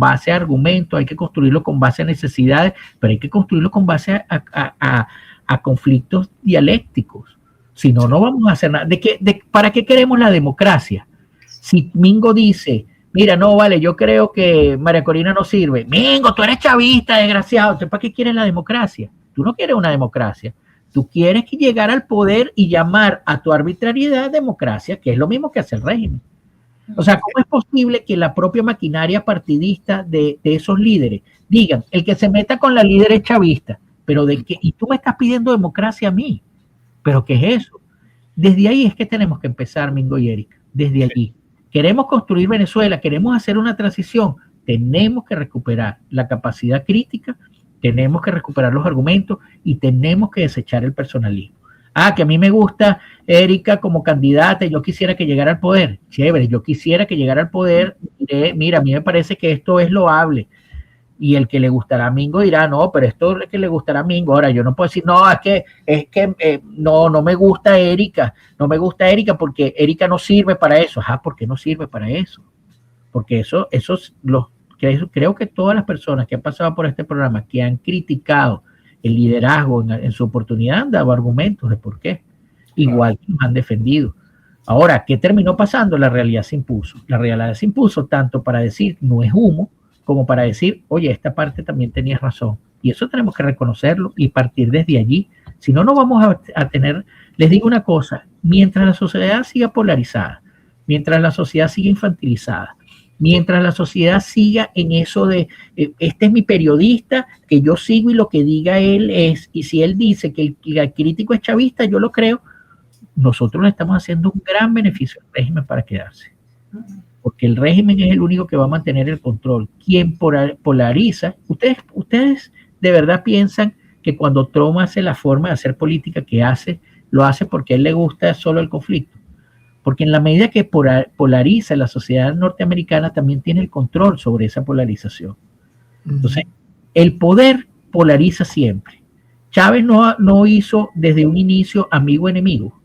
base a argumentos, hay que construirlo con base a necesidades, pero hay que construirlo con base a conflictos dialécticos. Si no, no vamos a hacer nada. ¿Para qué queremos la democracia? Si Mingo dice, mira, no, vale, yo creo que María Corina no sirve. Mingo, tú eres chavista, desgraciado. ¿Para qué quieres la democracia? Tú no quieres una democracia. Tú quieres llegar al poder y llamar a tu arbitrariedad democracia, que es lo mismo que hace el régimen. O sea, ¿cómo es posible que la propia maquinaria partidista de esos líderes digan, el que se meta con la líder es chavista, pero y tú me estás pidiendo democracia a mí? ¿Pero qué es eso? Desde ahí es que tenemos que empezar, Mingo y Erika, desde allí. Queremos construir Venezuela, queremos hacer una transición, tenemos que recuperar la capacidad crítica, tenemos que recuperar los argumentos y tenemos que desechar el personalismo. Que a mí me gusta Erika como candidata y yo quisiera que llegara al poder. Chévere, yo quisiera que llegara al poder. Mira, a mí me parece que esto es loable. Y el que le gustará a Mingo dirá, no, pero esto es que le gustará a Mingo. Ahora, yo no puedo decir, no, no me gusta Erika, no me gusta Erika porque Erika no sirve para eso. Ajá, ¿por qué no sirve para eso? Porque creo que todas las personas que han pasado por este programa, que han criticado el liderazgo en su oportunidad, han dado argumentos de por qué, igual que nos han defendido. Ahora, ¿qué terminó pasando? La realidad se impuso. La realidad se impuso tanto para decir, no es humo, como para decir, oye, esta parte también tenías razón. Y eso tenemos que reconocerlo y partir desde allí. Si no, no vamos a tener, les digo una cosa, mientras la sociedad siga polarizada, mientras la sociedad siga infantilizada, mientras la sociedad siga en eso de, este es mi periodista, que yo sigo y lo que diga él es, y si él dice que el crítico es chavista, yo lo creo, nosotros le estamos haciendo un gran beneficio al régimen para quedarse. Porque el régimen es el único que va a mantener el control. Quien polariza, ustedes de verdad piensan que cuando Trump hace la forma de hacer política que hace, lo hace porque a él le gusta solo el conflicto. Porque en la medida que polariza, la sociedad norteamericana también tiene el control sobre esa polarización. Entonces, el poder polariza siempre. Chávez no hizo desde un inicio amigo-enemigo.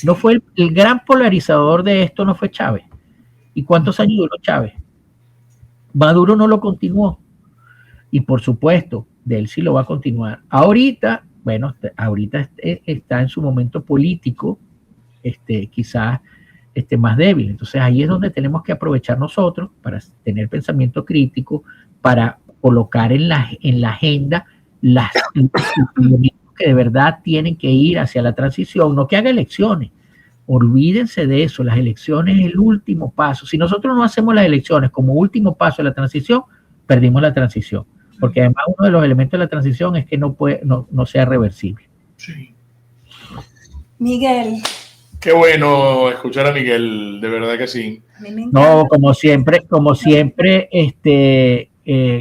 No fue el gran polarizador de esto, no fue Chávez. ¿Y cuántos años duró Chávez? Maduro no lo continuó. Y por supuesto, de él sí lo va a continuar. Ahorita, bueno, ahorita está en su momento político, quizás más débil. Entonces ahí es donde tenemos que aprovechar nosotros para tener pensamiento crítico, para colocar en la agenda los que de verdad tienen que ir hacia la transición, no que haga elecciones. Olvídense de eso, las elecciones es el último paso. Si nosotros no hacemos las elecciones como último paso de la transición, perdimos la transición. Porque además uno de los elementos de la transición es que no sea reversible. Sí. Miguel. Qué bueno escuchar a Miguel, de verdad que sí. No, como siempre,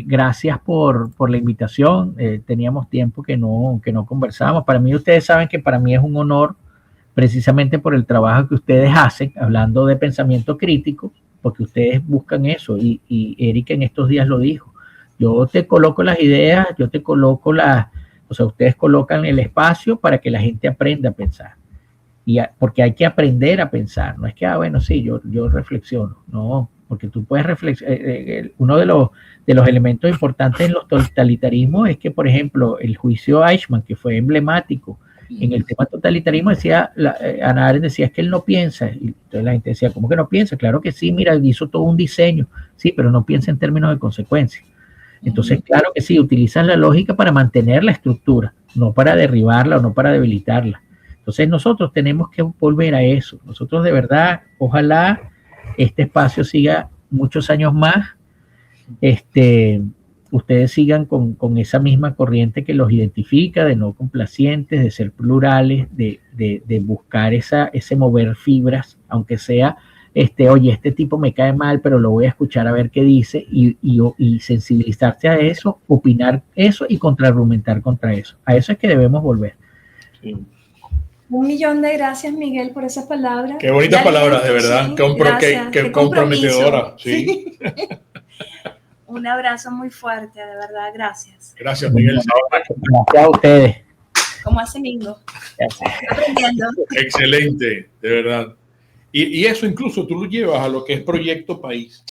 gracias por la invitación. Teníamos tiempo que no conversábamos. Para mí, ustedes saben que para mí es un honor, precisamente por el trabajo que ustedes hacen, hablando de pensamiento crítico, porque ustedes buscan eso, y Erika en estos días lo dijo. Yo te coloco las ideas, yo te coloco ustedes colocan el espacio para que la gente aprenda a pensar. Porque hay que aprender a pensar, no es que, bueno, sí, yo reflexiono, no, porque tú puedes reflexionar. Uno de los elementos importantes en los totalitarismos es que, por ejemplo, el juicio Eichmann, que fue emblemático en el tema totalitarismo, Hannah Arendt decía, es que él no piensa, y entonces la gente decía, ¿cómo que no piensa? Claro que sí, mira, hizo todo un diseño, sí, pero no piensa en términos de consecuencias. Entonces, claro que sí, utilizan la lógica para mantener la estructura, no para derribarla o no para debilitarla. Entonces nosotros tenemos que volver a eso. Nosotros de verdad, ojalá este espacio siga muchos años más. Ustedes sigan con esa misma corriente que los identifica, de no complacientes, de ser plurales, de buscar ese mover fibras, aunque sea, oye, este tipo me cae mal, pero lo voy a escuchar a ver qué dice, y sensibilizarse a eso, opinar eso y contraargumentar contra eso. A eso es que debemos volver. Sí. 1.000.000 de gracias, Miguel, por esas palabras. Qué bonitas palabras, de verdad. Qué comprometedora. Sí. Un abrazo muy fuerte, de verdad, gracias. Gracias, Miguel. Gracias a ustedes. ¿Cómo hace Mingo? Aprendiendo. Excelente, de verdad. Y eso incluso tú lo llevas a lo que es Proyecto País.